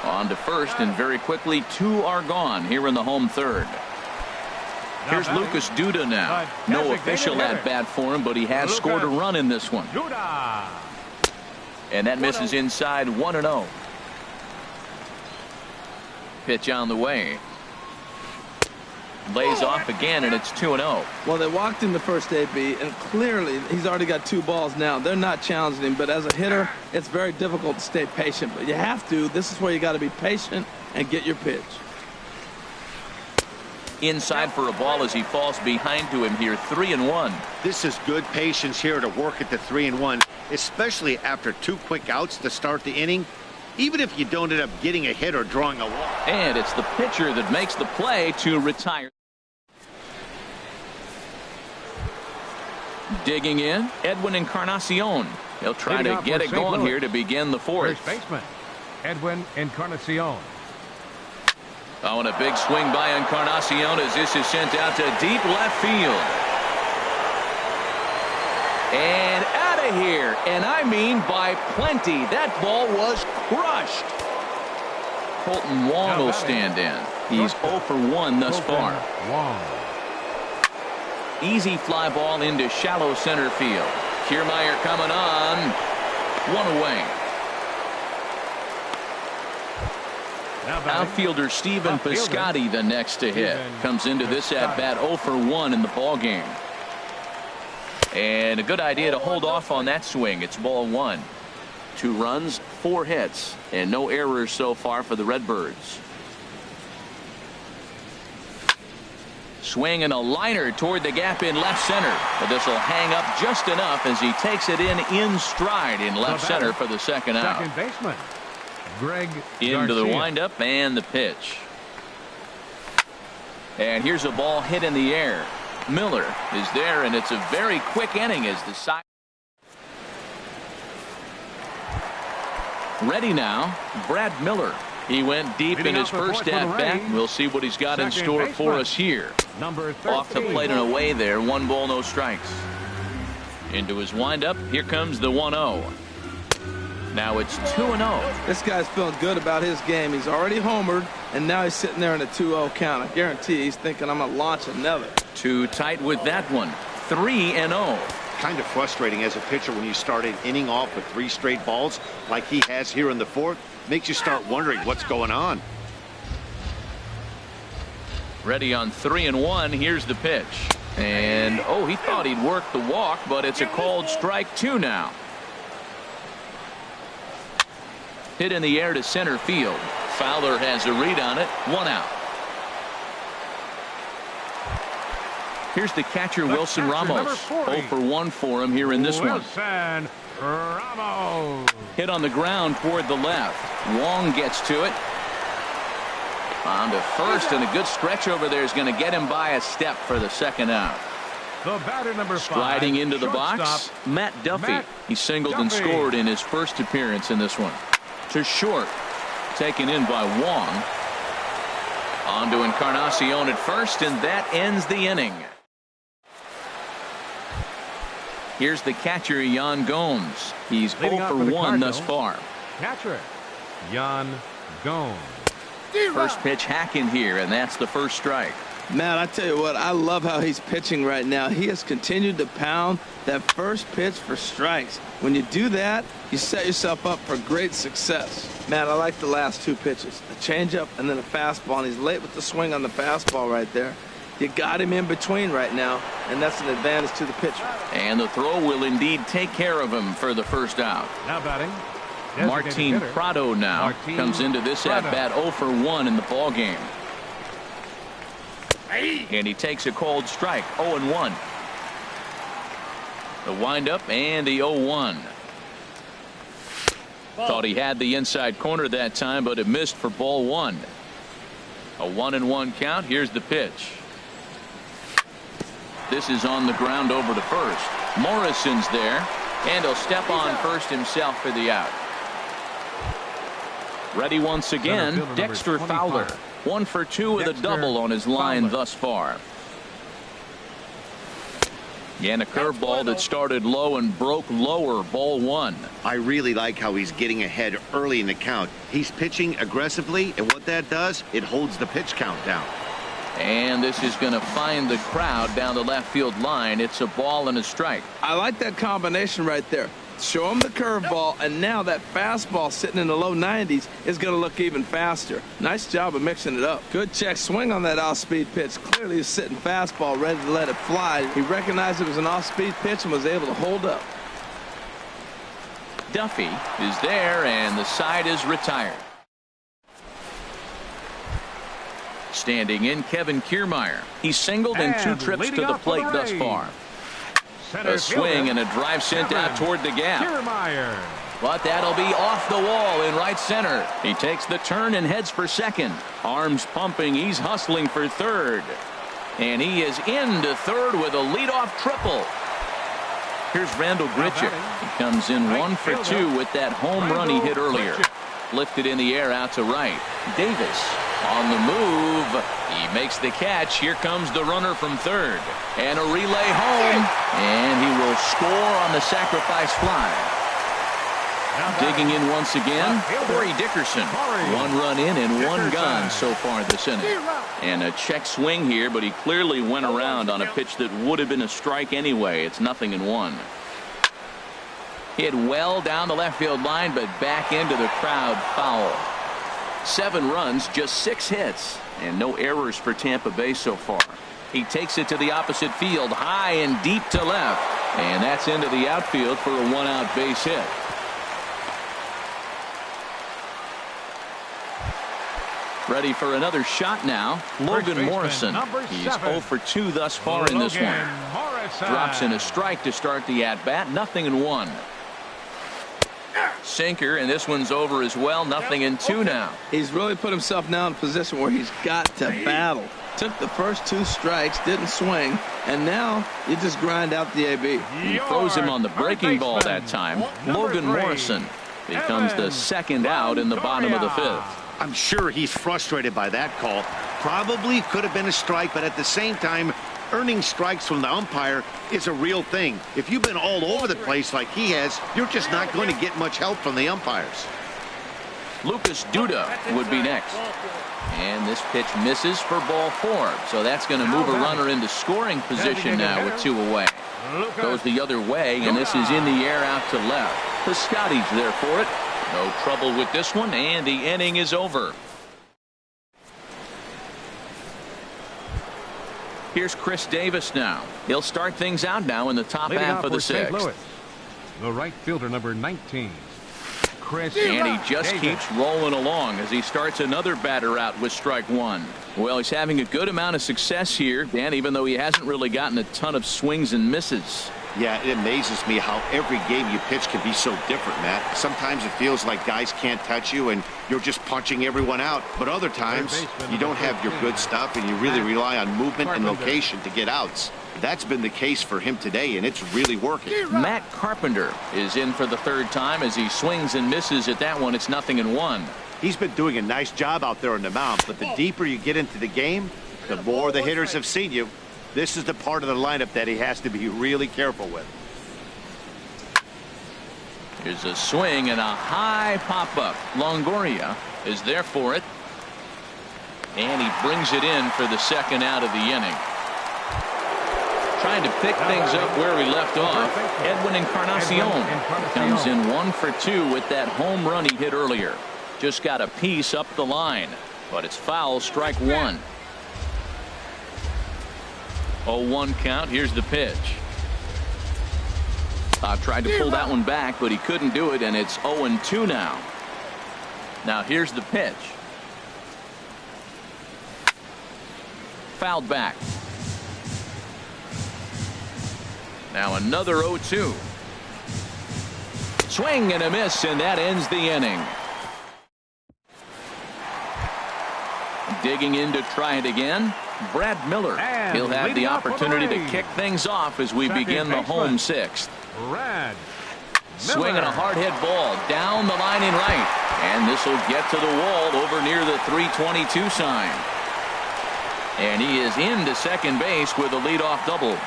On to first, and very quickly 2 are gone here in the home third. Here's Lucas Duda now. No official at bat for him, but he has scored a run in this one. And that misses inside 1-0. Pitch on the way. Lays off again, and it's 2-0. Well, they walked in the first AB, and clearly he's already got 2 balls now. They're not challenging him, but as a hitter, it's very difficult to stay patient. But you have to. This is where you got to be patient and get your pitch. Inside for a ball as he falls behind to him here. 3-1. This is good patience here to work at the 3-1, especially after 2 quick outs to start the inning. Even if you don't end up getting a hit or drawing a walk. And it's the pitcher that makes the play to retire. Digging in, Edwin Encarnacion. He'll try to get it going here to begin the 4th. First baseman, Edwin Encarnacion. Oh, and a big swing by Encarnacion as this is sent out to deep left field. And out of here, and I mean by plenty. That ball was crushed. Colton Wong will stand in. He's 0 for 1 thus far. Easy fly ball into shallow center field. Kiermaier coming on. 1 away. Outfielder Stephen Piscotty the next to hit. Comes into this at bat 0 for 1 in the ball game. And a good idea to hold off on that swing. It's ball 1. 2 runs, 4 hits, and no errors so far for the Redbirds. Swing and a liner toward the gap in left center. But this will hang up just enough as he takes it in stride in left center for the second out. Second baseman, Greg Into the Garcia. windup and the pitch. And here's a ball hit in the air. Miller is there, and it's a very quick inning as the side. Ready now, Brad Miller. He went deep in his first at bat. We'll see what he's got in store for us here. Number 13. Off the plate and away there. 1 ball, no strikes. Into his windup. Here comes the 1-0. Now it's 2-0. This guy's feeling good about his game. He's already homered, and now he's sitting there in a 2-0 count. I guarantee he's thinking, I'm going to launch another. Too tight with that one. 3-0. Kind of frustrating as a pitcher when you start an inning off with 3 straight balls like he has here in the 4th. Makes you start wondering what's going on. Ready on 3-1. Here's the pitch. And, oh, he thought he'd work the walk, but it's a called strike 2 now. Hit in the air to center field. Fowler has a read on it. 1 out. Here's the catcher, Wilson Ramos. 0 for 1 for him here in this one. Ramos. Hit on the ground toward the left. Wong gets to it. On to first, and a good stretch over there is going to get him by a step for the 2nd out. The batter, number 5, striding into the box, Matt Duffy. He singled and scored in his first appearance in this one. To short, taken in by Wong. On to Encarnacion at first, and that ends the inning. Here's the catcher, Yan Gomes. He's 0 for 1 thus far. Catcher, Yan Gomes. First pitch hack in here, and that's the first strike. Matt, I tell you what, I love how he's pitching right now. He has continued to pound that first pitch for strikes. When you do that, you set yourself up for great success. Matt, I like the last 2 pitches. A changeup and then a fastball, and he's late with the swing on the fastball right there. You got him in between right now, and that's an advantage to the pitcher. And the throw will indeed take care of him for the first out. Now batting, Martin Prado now comes into this at-bat 0 for 1 in the ball game. And he takes a cold strike. 0-1. The windup and the 0-1. Thought he had the inside corner that time, but it missed for ball 1. A 1-1 count. Here's the pitch. This is on the ground over to first. Morrison's there, and he'll step on first himself for the out. Ready once again, Dexter Fowler. 1 for 2 with a double on his line thus far. And a curveball that started low and broke lower. Ball 1. I really like how he's getting ahead early in the count. He's pitching aggressively, and what that does, it holds the pitch count down. And this is going to find the crowd down the left field line. It's a ball and a strike. I like that combination right there. Show him the curveball, and now that fastball sitting in the low 90s is going to look even faster. Nice job of mixing it up. Good check swing on that off-speed pitch. Clearly he's sitting fastball ready to let it fly. He recognized it was an off-speed pitch and was able to hold up. Duffy is there, and the side is retired. Standing in, Kevin Kiermaier. He's singled in 2 trips to the plate thus far. A swing and a drive sent out toward the gap. But that'll be off the wall in right center. He takes the turn and heads for second. Arms pumping. He's hustling for third. And he is into third with a leadoff triple. Here's Randall Grichuk. He comes in 1 for 2 with that home run he hit earlier. Lifted in the air out to right. Davis on the move. He makes the catch. Here comes the runner from third. And a relay home. And he will score on the sacrifice fly. Digging in once again, Corey Dickerson. 1 run in and 1 gone so far this inning. And a check swing here, but he clearly went around on a pitch that would have been a strike anyway. It's 0-1. Hit well down the left field line, but back into the crowd foul. 7 runs, just 6 hits, and no errors for Tampa Bay so far. He takes it to the opposite field, high and deep to left, and that's into the outfield for a 1-out base hit. Ready for another shot now, Logan Morrison. He's 0 for 2 thus far in this one. Drops in a strike to start the at-bat, 0-1. Sinker, and this one's over as well. 0-2 now. He's really put himself now in a position where he's got to battle. Took the first 2 strikes, didn't swing, and now you just grind out the AB. He throws him on the breaking ball that time. Logan Morrison becomes the 2nd out in the bottom of the 5th. I'm sure he's frustrated by that call. Probably could have been a strike, but at the same time, Earning strikes from the umpire is a real thing. If you've been all over the place like he has, you're just not going to get much help from the umpires. Lucas Duda would be next. And this pitch misses for ball 4. So that's going to move a runner into scoring position now with 2 away. Goes the other way, and this is in the air out to left. Piscotty's there for it. No trouble with this one, and the inning is over. Here's Chris Davis now. He'll start things out now in the top half of the 6th. The right fielder, number 19. Chris. And he just keeps rolling along as he starts another batter out with strike 1. Well, he's having a good amount of success here, Dan, even though he hasn't really gotten a ton of swings and misses. Yeah, it amazes me how every game you pitch can be so different, Matt. Sometimes it feels like guys can't touch you and you're just punching everyone out. But other times you don't have your good stuff and you really rely on movement and location to get outs. That's been the case for him today, and it's really working. Matt Carpenter is in for the 3rd time as he swings and misses at that one. It's 0-1. He's been doing a nice job out there on the mound, but the deeper you get into the game, the more the hitters have seen you. This is the part of the lineup that he has to be really careful with. Here's a swing and a high pop-up. Longoria is there for it. And he brings it in for the 2nd out of the inning. Trying to pick things up where we left off. Edwin Encarnacion comes in 1 for 2 with that home run he hit earlier. Just got a piece up the line, but it's foul, strike 1. 0-1 count. Here's the pitch. Tried to pull that one back, but he couldn't do it, and it's 0-2 now. Now here's the pitch. Fouled back. Now another 0-2. Swing and a miss, and that ends the inning. Digging in to try it again, Brad Miller. He'll have the opportunity to kick things off as we begin the home 6th. Swinging a hard hit ball down the line in right, and this will get to the wall over near the 322 sign. And he is into second base with a leadoff double.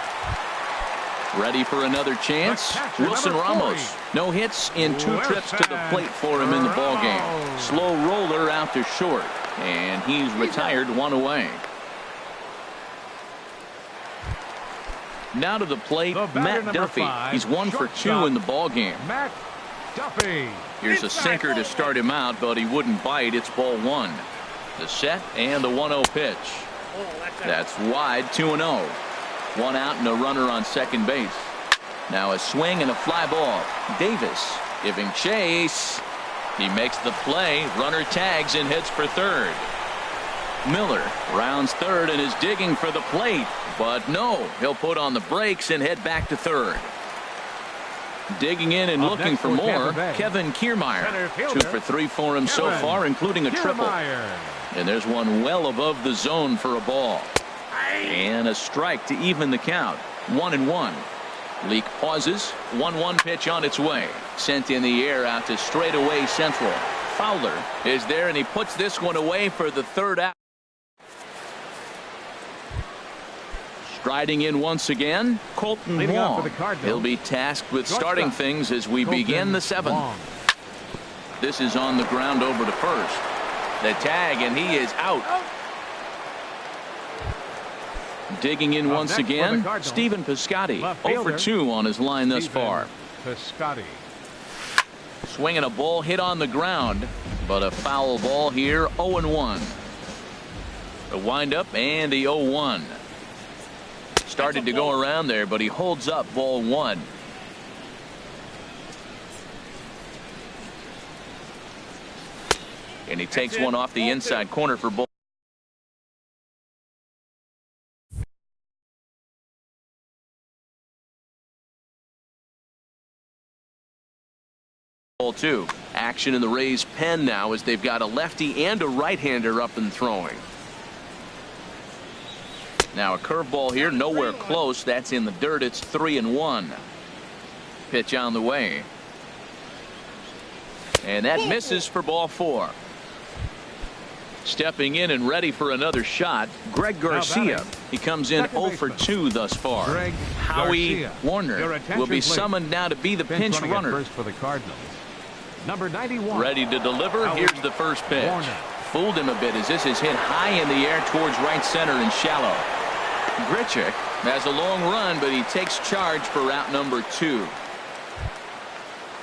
Ready for another chance. Wilson Ramos. No hits in 2 trips to the plate for him in the ballgame. Slow roller out to short, and he's retired 1 away. Now to the plate, Matt Duffy. He's 1 for 2 in the ballgame. Matt Duffy. Here's a sinker to start him out, but he wouldn't bite. It's ball 1. The set and the 1-0 pitch. That's wide, 2-0. 1 out and a runner on second base. Now a swing and a fly ball. Davis giving chase. He makes the play. Runner tags and heads for 3rd. Miller rounds 3rd and is digging for the plate, but no, he'll put on the brakes and head back to 3rd. Digging in and looking for more, Kevin Kiermaier. 2 for 3 for him so far, including a triple. And there's one well above the zone for a ball. And a strike to even the count. 1-1. Leak pauses. 1-1 pitch on its way. Sent in the air out to straightaway central. Fowler is there, and he puts this one away for the 3rd out. Striding in once again, Colton Wong. He'll be tasked with starting things as we begin the 7th. This is on the ground over to first. The tag, and he is out. Digging in once again, Stephen Piscotty. 0 for 2 on his line thus far. Piscotty. Swinging a ball hit on the ground, but a foul ball here. 0-1. The windup and the 0-1. Started to go around there, but he holds up ball 1. And he takes one off the inside corner for ball. Ball 2. Action in the Rays' pen now as they've got a lefty and a right-hander up and throwing. Now a curveball here, nowhere close. That's in the dirt. It's 3-1. Pitch on the way. And that misses for ball 4. Stepping in and ready for another shot, Greg Garcia. He comes in 0 for 2 thus far. Howie Warner will be summoned now to be the pinch runner. First for the Cardinals. Number 91. Ready to deliver. Here's the first pitch. Fooled him a bit as this is hit high in the air towards right center and shallow. Grichuk has a long run, but he takes charge for route number 2.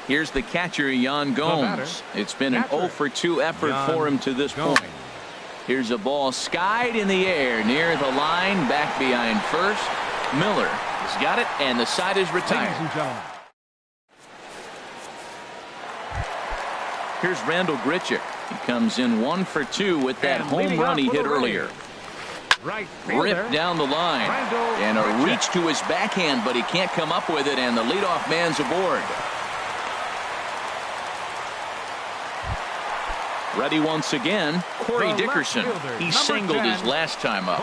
Here's the catcher, Yan Gomes. It's been an 0 for 2 effort for him to this point. Here's a ball skied in the air near the line, back behind first. Miller has got it, and the side is retired. Here's Randall Grichuk. He comes in 1 for 2 with that home run he hit earlier. Ripped down the line, and a reach to his backhand, but he can't come up with it, and the leadoff man's aboard. Ready once again, Corey Dickerson. He singled his last time up.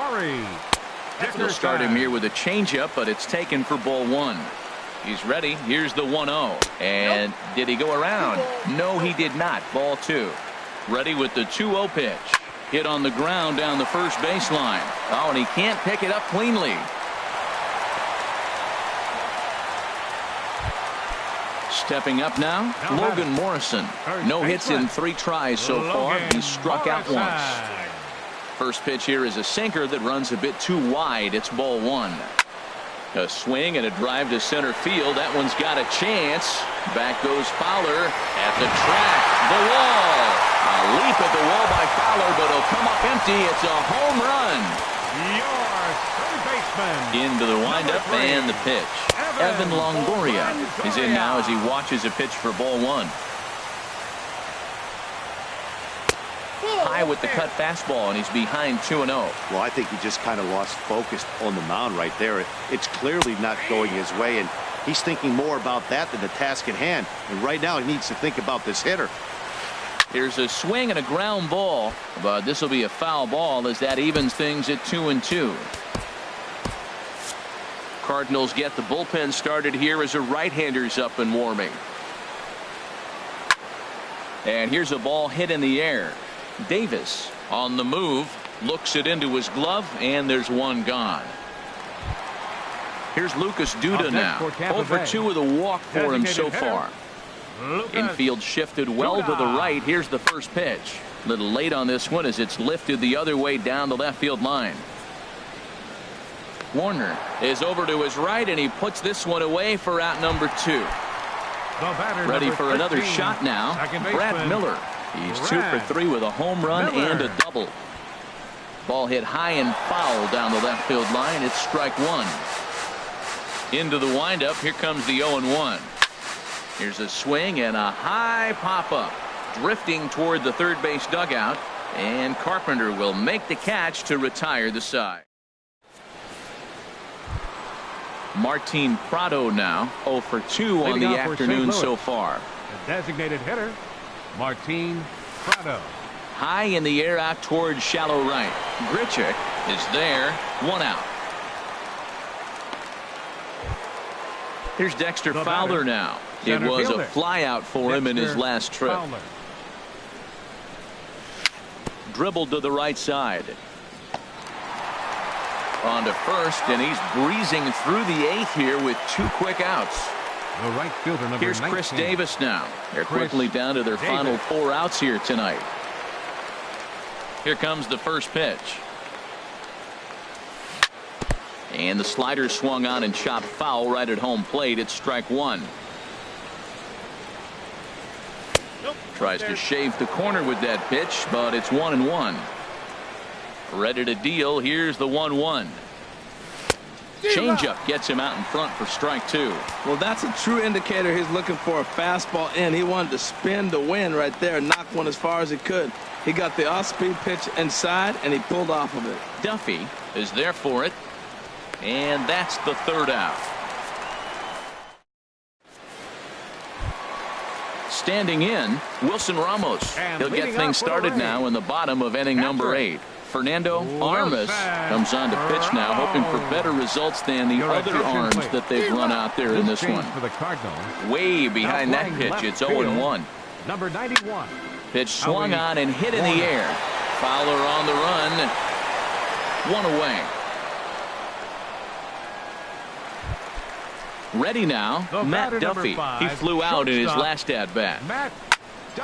They'll start him here with a changeup, but it's taken for ball 1. He's ready. Here's the 1-0. And did he go around? No, he did not. Ball 2. Ready with the 2-0 pitch. Hit on the ground down the first baseline. Oh, and he can't pick it up cleanly. Stepping up now, Logan Morrison. No hits in 3 tries so far. He struck out once. First pitch here is a sinker that runs a bit too wide. It's ball 1. A swing and a drive to center field. That one's got a chance. Back goes Fowler at the track. The wall. A leap at the wall by Fowler, but it'll come up empty. It's a home run. Your third baseman. Into the windup and the pitch. Evan Longoria is in now as he watches a pitch for ball 1. High with the cut fastball, and he's behind 2-0. Well, I think he just kind of lost focus on the mound right there. It's clearly not going his way, and he's thinking more about that than the task at hand. And right now, he needs to think about this hitter. Here's a swing and a ground ball, but this will be a foul ball as that evens things at 2-2. Cardinals get the bullpen started here as a right-hander's up and warming. And here's a ball hit in the air. Davis on the move, looks it into his glove, and there's one gone. Here's Lucas Duda now. 0 for 2 with a walk for him so far. Infield shifted well to the right. Here's the first pitch. A little late on this one as it's lifted the other way down the left field line. Warner is over to his right, and he puts this one away for out number 2. Ready for another shot now. Brad Miller. He's 2 for 3 with a home run and a double. Ball hit high and foul down the left field line. It's strike 1. Into the windup. Here comes the 0-1. Here's a swing and a high pop-up. Drifting toward the third base dugout. And Carpenter will make the catch to retire the side. Martin Prado now 0 for 2 on the afternoon so far. The designated hitter, Martin Prado. High in the air out towards shallow right. Grichuk is there. 1 out. Here's Dexter Fowler now. It was a fly out for him in his last trip. Dribbled to the right side. On to first, and he's breezing through the 8th here with 2 quick outs. The right fielder, number Here's 19. Chris Davis now. They're quickly down to their final 4 outs here tonight. Here comes the first pitch. And the slider swung on and chopped foul right at home plate. It's strike 1. Tries to shave the corner with that pitch, but it's 1-1. Ready to deal. Here's the 1-1. Changeup gets him out in front for strike 2. Well, that's a true indicator he's looking for a fastball in. He wanted to spin to win right there, knock one as far as he could. He got the off-speed pitch inside, and he pulled off of it. Duffy is there for it, and that's the 3rd out. Standing in, Wilson Ramos. He'll get things started now in the bottom of inning number 8. Fernando Armas comes on to pitch now, hoping for better results than the other arms that they've run out there in this one. Way behind that pitch, it's 0-1. Number 91. Pitch swung on and hit in the air. Fowler on the run. One away. Ready now, Matt Duffy. He flew out in his last at-bat.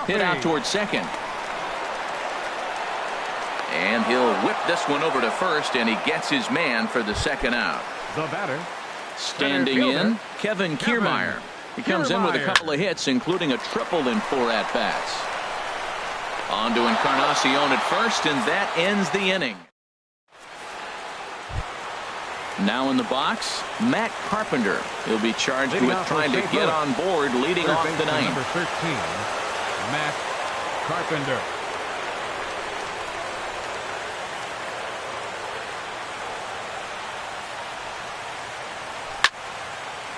Hit out towards second. And he'll whip this one over to first, and he gets his man for the second out. The batter. Standing in, Kevin Kiermaier. He comes in with a couple of hits, including a triple in 4 at-bats. On to Encarnacion at first, and that ends the inning. Now in the box, Matt Carpenter. He'll be charged with trying to get on board leading off the ninth. Number 13, Matt Carpenter.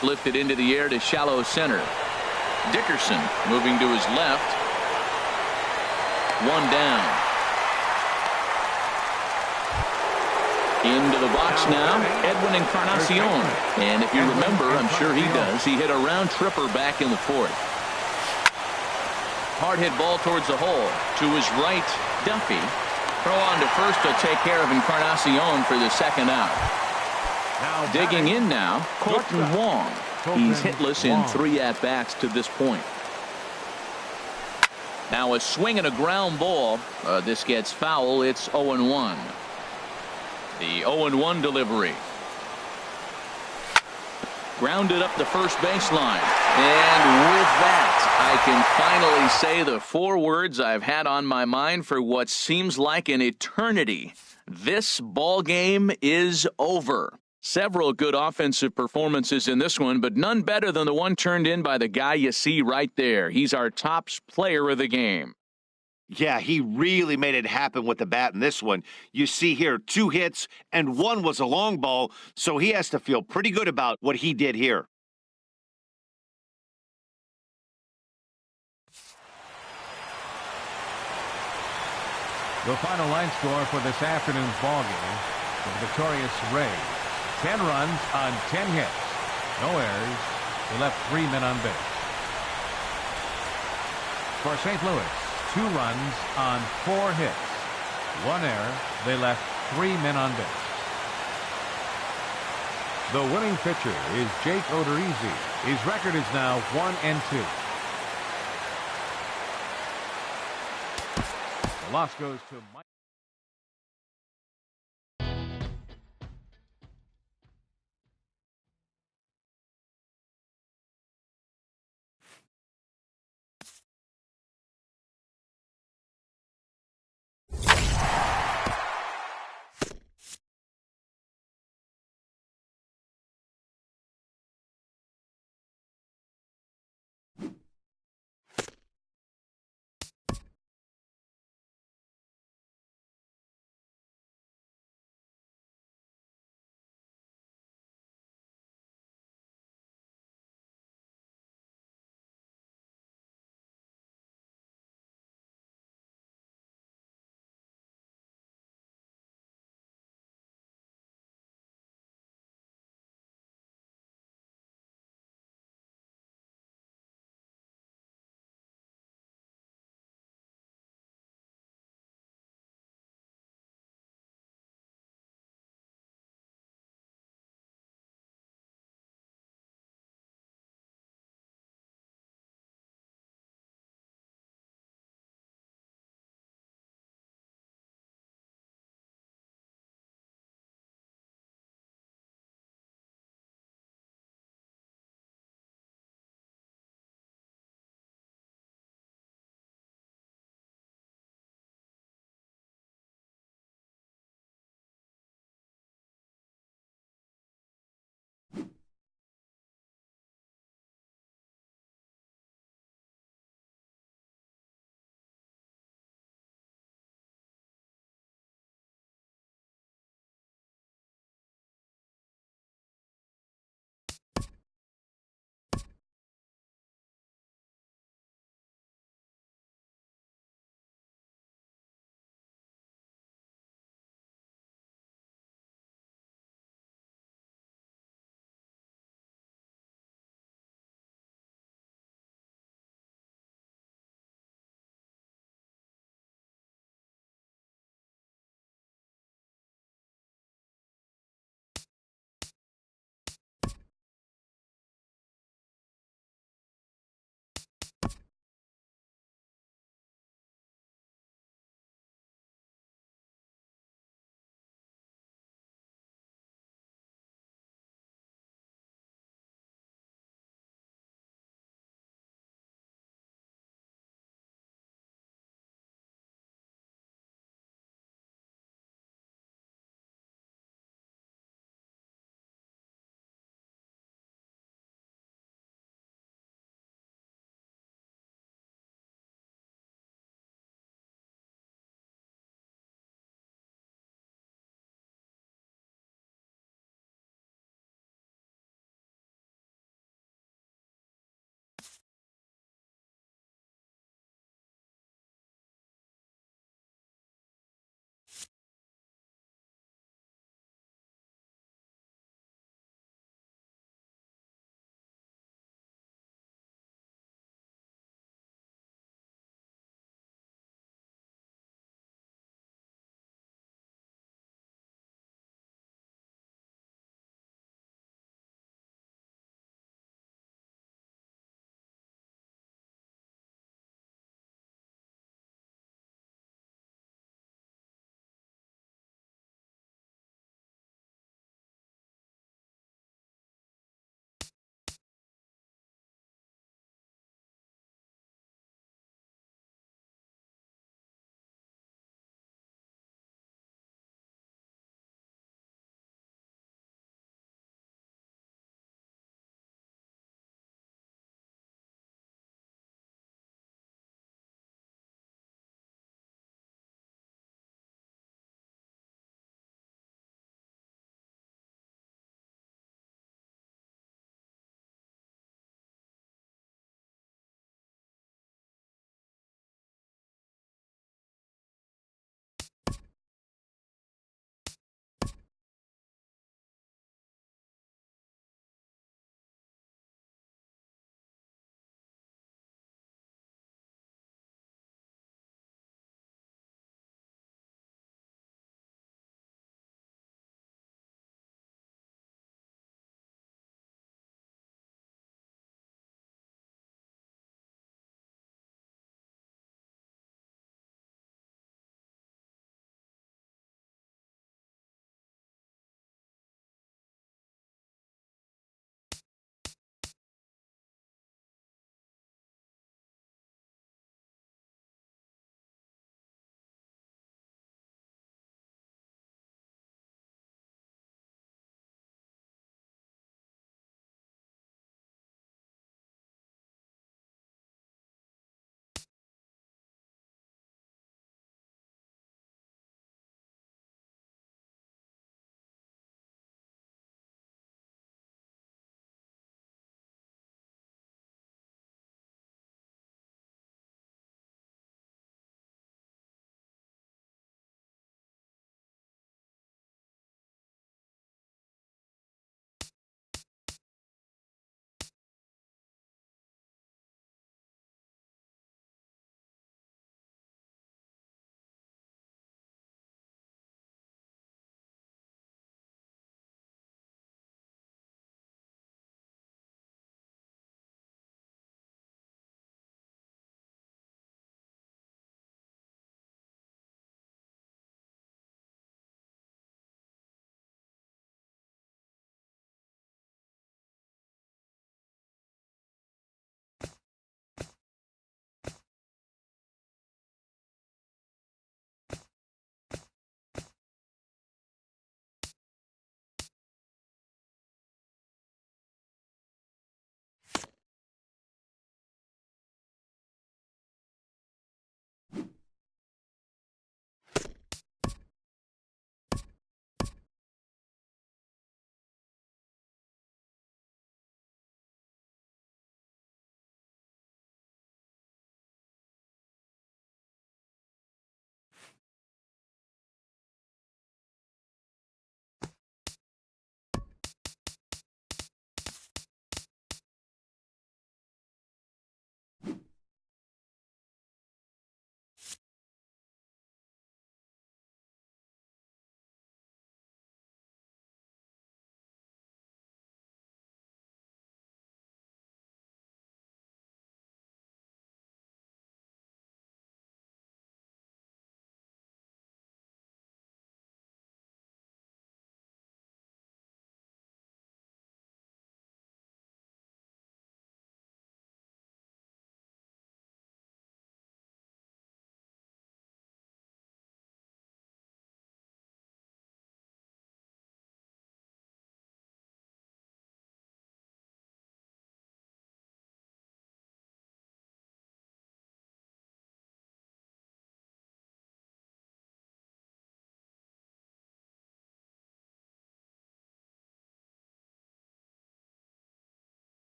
Lifted into the air to shallow center. Dickerson moving to his left. One down. Into the box now, Edwin Encarnacion. And if you remember, I'm sure he does, he hit a round tripper back in the 4th. Hard hit ball towards the hole. To his right, Duffy. Throw on to first to take care of Encarnacion for the second out. Digging in now, Colton Wong. He's hitless in 3 at-bats to this point. Now a swing and a ground ball. This gets foul. It's 0-1. The 0-1 delivery. Grounded up the first baseline. And with that, I can finally say the 4 words I've had on my mind for what seems like an eternity. This ball game is over. Several good offensive performances in this one, but none better than the one turned in by the guy you see right there. He's our top player of the game. Yeah, he really made it happen with the bat in this one. You see here 2 hits, and 1 was a long ball, so he has to feel pretty good about what he did here. The final line score for this afternoon's ballgame. The victorious Rays. 10 runs on 10 hits. No errors. They left 3 men on base. For St. Louis, 2 runs on 4 hits. 1 error. They left 3 men on base. The winning pitcher is Jake Odorizzi. His record is now 1-2. The loss goes to Mike.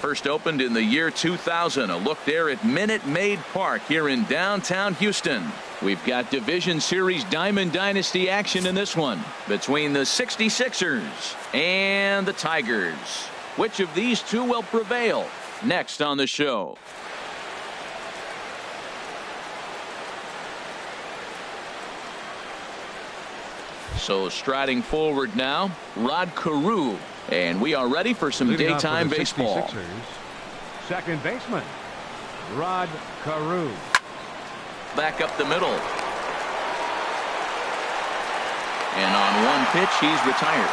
First opened in the year 2000. A look there at Minute Maid Park here in downtown Houston. We've got Division Series Diamond Dynasty action in this one between the 66ers and the Tigers. Which of these two will prevail? Next on the show. So striding forward now, Rod Carew. And we are ready for some daytime baseball. 66ers, second baseman, Rod Carew. Back up the middle. And on one pitch, he's retired.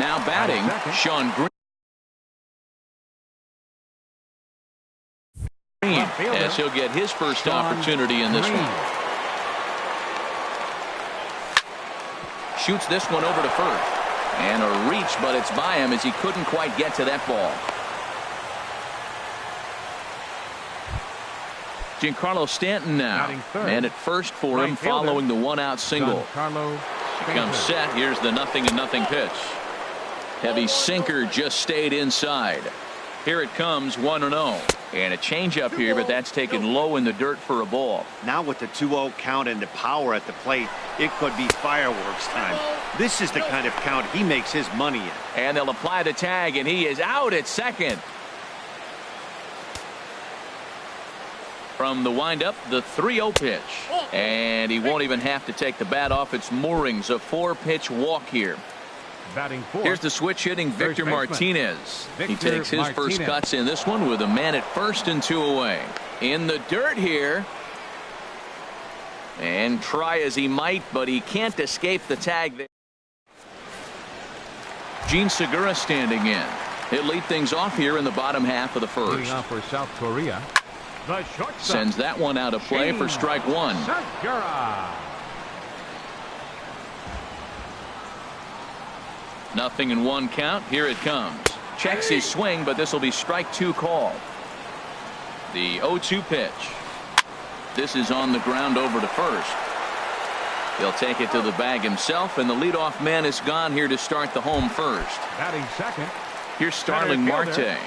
Now batting, Sean Green. As he'll get his first opportunity in this one. Shoots this one over to first. And a reach, but it's by him as he couldn't quite get to that ball. Giancarlo Stanton now. And at first for him following the one-out single. Comes set. Here's the 0-0 pitch. Heavy sinker just stayed inside. Here it comes, 1-0. And a changeup here, but that's taken low in the dirt for a ball. Now with the 2-0 count and the power at the plate, it could be fireworks time. This is the kind of count he makes his money in. And they'll apply the tag, and he is out at second. From the windup, the 3-0 pitch. And he won't even have to take the bat off its moorings. A 4-pitch walk here. Here's the switch hitting Victor Martinez. He takes his first cuts in this one with a man at first and 2 away. In the dirt here. And try as he might, but he can't escape the tag there. Gene Segura standing in. He'll lead things off here in the bottom half of the first. Leading off for South Korea. Sends that one out of play for strike one. Segura. 0-1 count. Here it comes. Checks his swing, but this will be strike two call. The 0-2 pitch. This is on the ground over to first. He'll take it to the bag himself, and the leadoff man is gone here to start the home first. Batting second. Here's Starling Marte.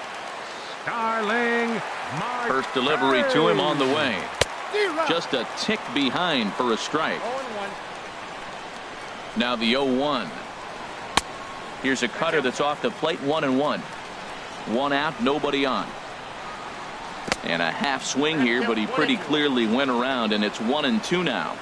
Starling Marte. First delivery to him on the way. Just a tick behind for a strike. Now the 0-1. Here's a cutter that's off the plate, 1-1. One out, nobody on. And a half swing here, but he pretty clearly went around, and it's 1-2 now.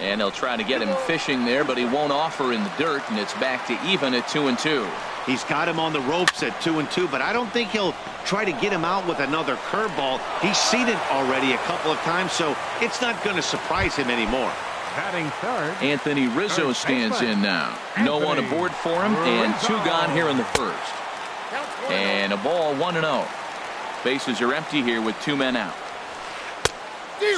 And they'll try to get him fishing there, but he won't offer in the dirt, and it's back to even at 2-2. He's got him on the ropes at 2-2, but I don't think he'll try to get him out with another curveball. He's seen it already a couple of times, so it's not going to and him anymore. Batting third. Anthony Rizzo stands in now. No one aboard for him, and 2 gone here in the first. And a ball, 1-0. Bases are empty here with 2 men out.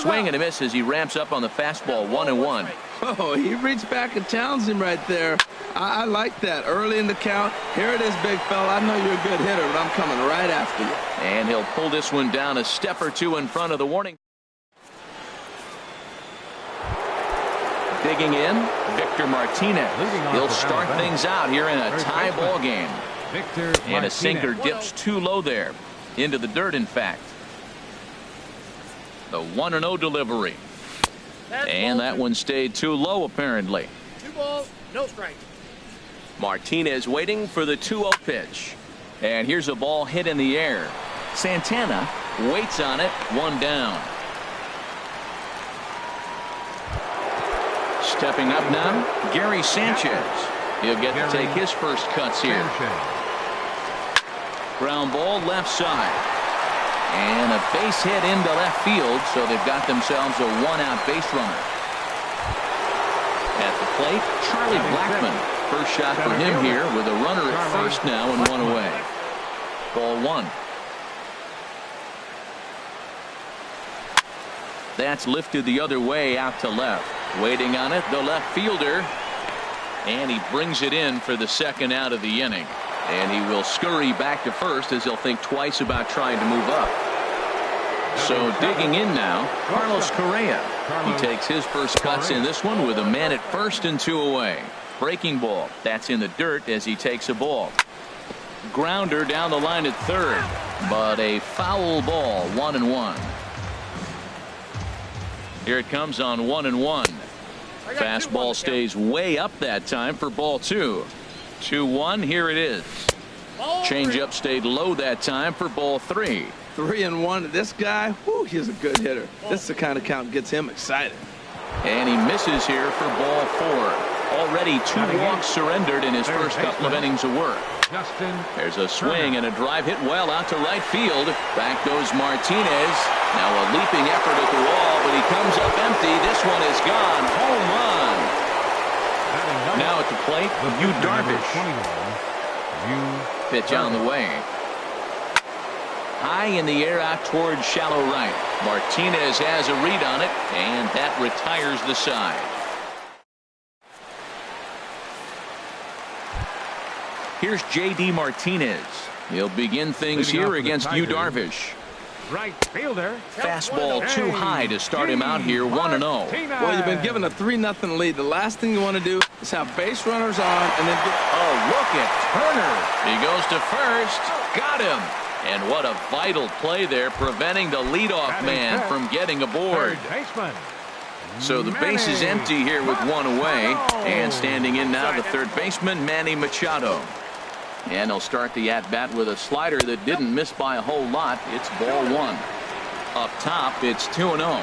Swing and a miss as he ramps up on the fastball, 1-1. Oh, he reached back and challenged him right there. I like that. Early in the count. Here it is, big fella. I know you're a good hitter, but I'm coming right after you. And he'll pull this one down a step or 2 in front of the warning. Digging in, Victor Martinez. He'll start things out here in a tie ball game. And a sinker dips too low there. Into the dirt, in fact. The 1-0 delivery. And that one stayed too low, apparently. 2 balls, no strike. Martinez waiting for the 2-0 pitch. And here's a ball hit in the air. Santana waits on it, 1 down. Stepping up now, Gary Sanchez. He'll get to take his first cuts here. Ground ball left side. And a base hit into left field, so they've got themselves a 1-out base runner. At the plate, Charlie Blackmon. First shot for him here with a runner at first now and 1 away. Ball 1. That's lifted the other way out to left. Waiting on it, the left fielder. And he brings it in for the 2nd out of the inning. And he will scurry back to first as he'll think twice about trying to move up. So digging in now, Carlos Correa. He takes his first cuts in this one with a man at first and 2 away. breaking ball. That's in the dirt as he takes a ball. Grounder down the line at third, but a foul ball. 1-1. Here it comes on 1-1. Fastball stays way up that time for ball 2. 2-1. Here it is. Changeup stayed low that time for ball 3. 3-1. This guy, whoo, he's a good hitter. This is the kind of count that gets him excited. And he misses here for ball 4. Already 2 walks surrendered in his first couple of innings of work. There's a swing and a drive hit well out to right field. Back goes Martinez. Now a leaping effort at the wall, but he comes up empty. This one is gone. Home run. Now at the plate, Yu Darvish. Pitch on the way. High in the air out towards shallow right. Martinez has a read on it, and that retires the side. Here's J.D. Martinez. He'll begin things here against Yu Darvish. Right fielder. Fastball too high to start him out here 1-0. Well, you've been given a 3-0 lead. The last thing you want to do is have base runners on and then get... Oh, look at Turner. He goes to first. Got him. And what a vital play there, preventing the leadoff man from getting aboard. So the base is empty here with 1 away. And standing in now, the third baseman, Manny Machado. And he'll start the at-bat with a slider that didn't miss by a whole lot. It's ball 1. Up top, it's 2-0.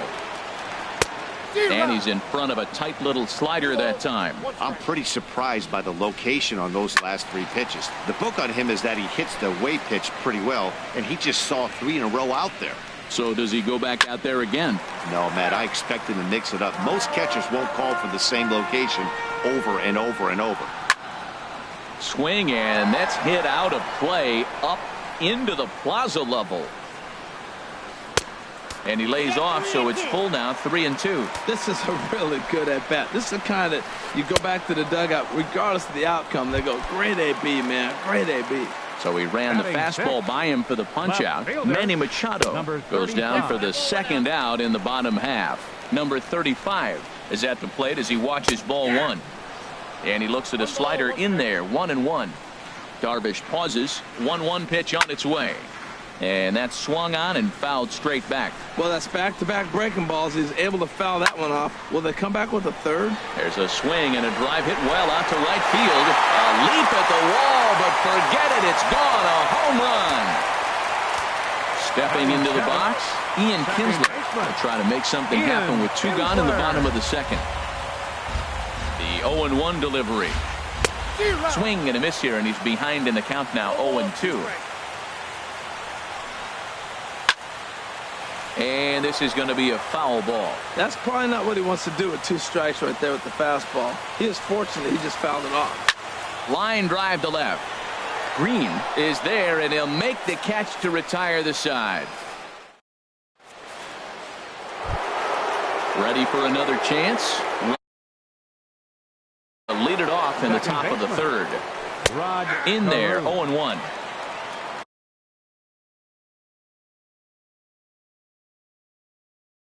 And he's in front of a tight little slider that time. I'm pretty surprised by the location on those last 3 pitches. The book on him is that he hits the away pitch pretty well, and he just saw 3 in a row out there. So does he go back out there again? No, Matt, I expect him to mix it up. Most catchers won't call for the same location over and over and over. Swing, and that's hit out of play up into the plaza level. And he lays off, so it's full now, 3-2. This is a really good at-bat. This is the kind that you go back to the dugout, regardless of the outcome, they go, great AB, man, great AB. So he ran the fastball by him for the punch-out. Manny Machado goes down for the second out in the bottom half. Number 35 is at the plate as he watches ball 1. And he looks at a slider in there, 1-1. Darvish pauses, 1-1 pitch on its way. And that's swung on and fouled straight back. Well, that's back-to-back breaking balls. He's able to foul that one off. Will they come back with a third? There's a swing and a drive hit well out to right field. A leap at the wall, but forget it. It's gone. A home run. Stepping into the box, Ian Kinsler will try to make something happen with 2 gone in the bottom of the second. The 0-1 delivery. Swing and a miss here, and he's behind in the count now, 0-2. And this is going to be a foul ball. That's probably not what he wants to do with 2 strikes right there with the fastball. He is fortunate he just fouled it off. Line drive to left. Green is there, and he'll make the catch to retire the side. Ready for another chance. Lead it off in the top of the third. In there, 0-1.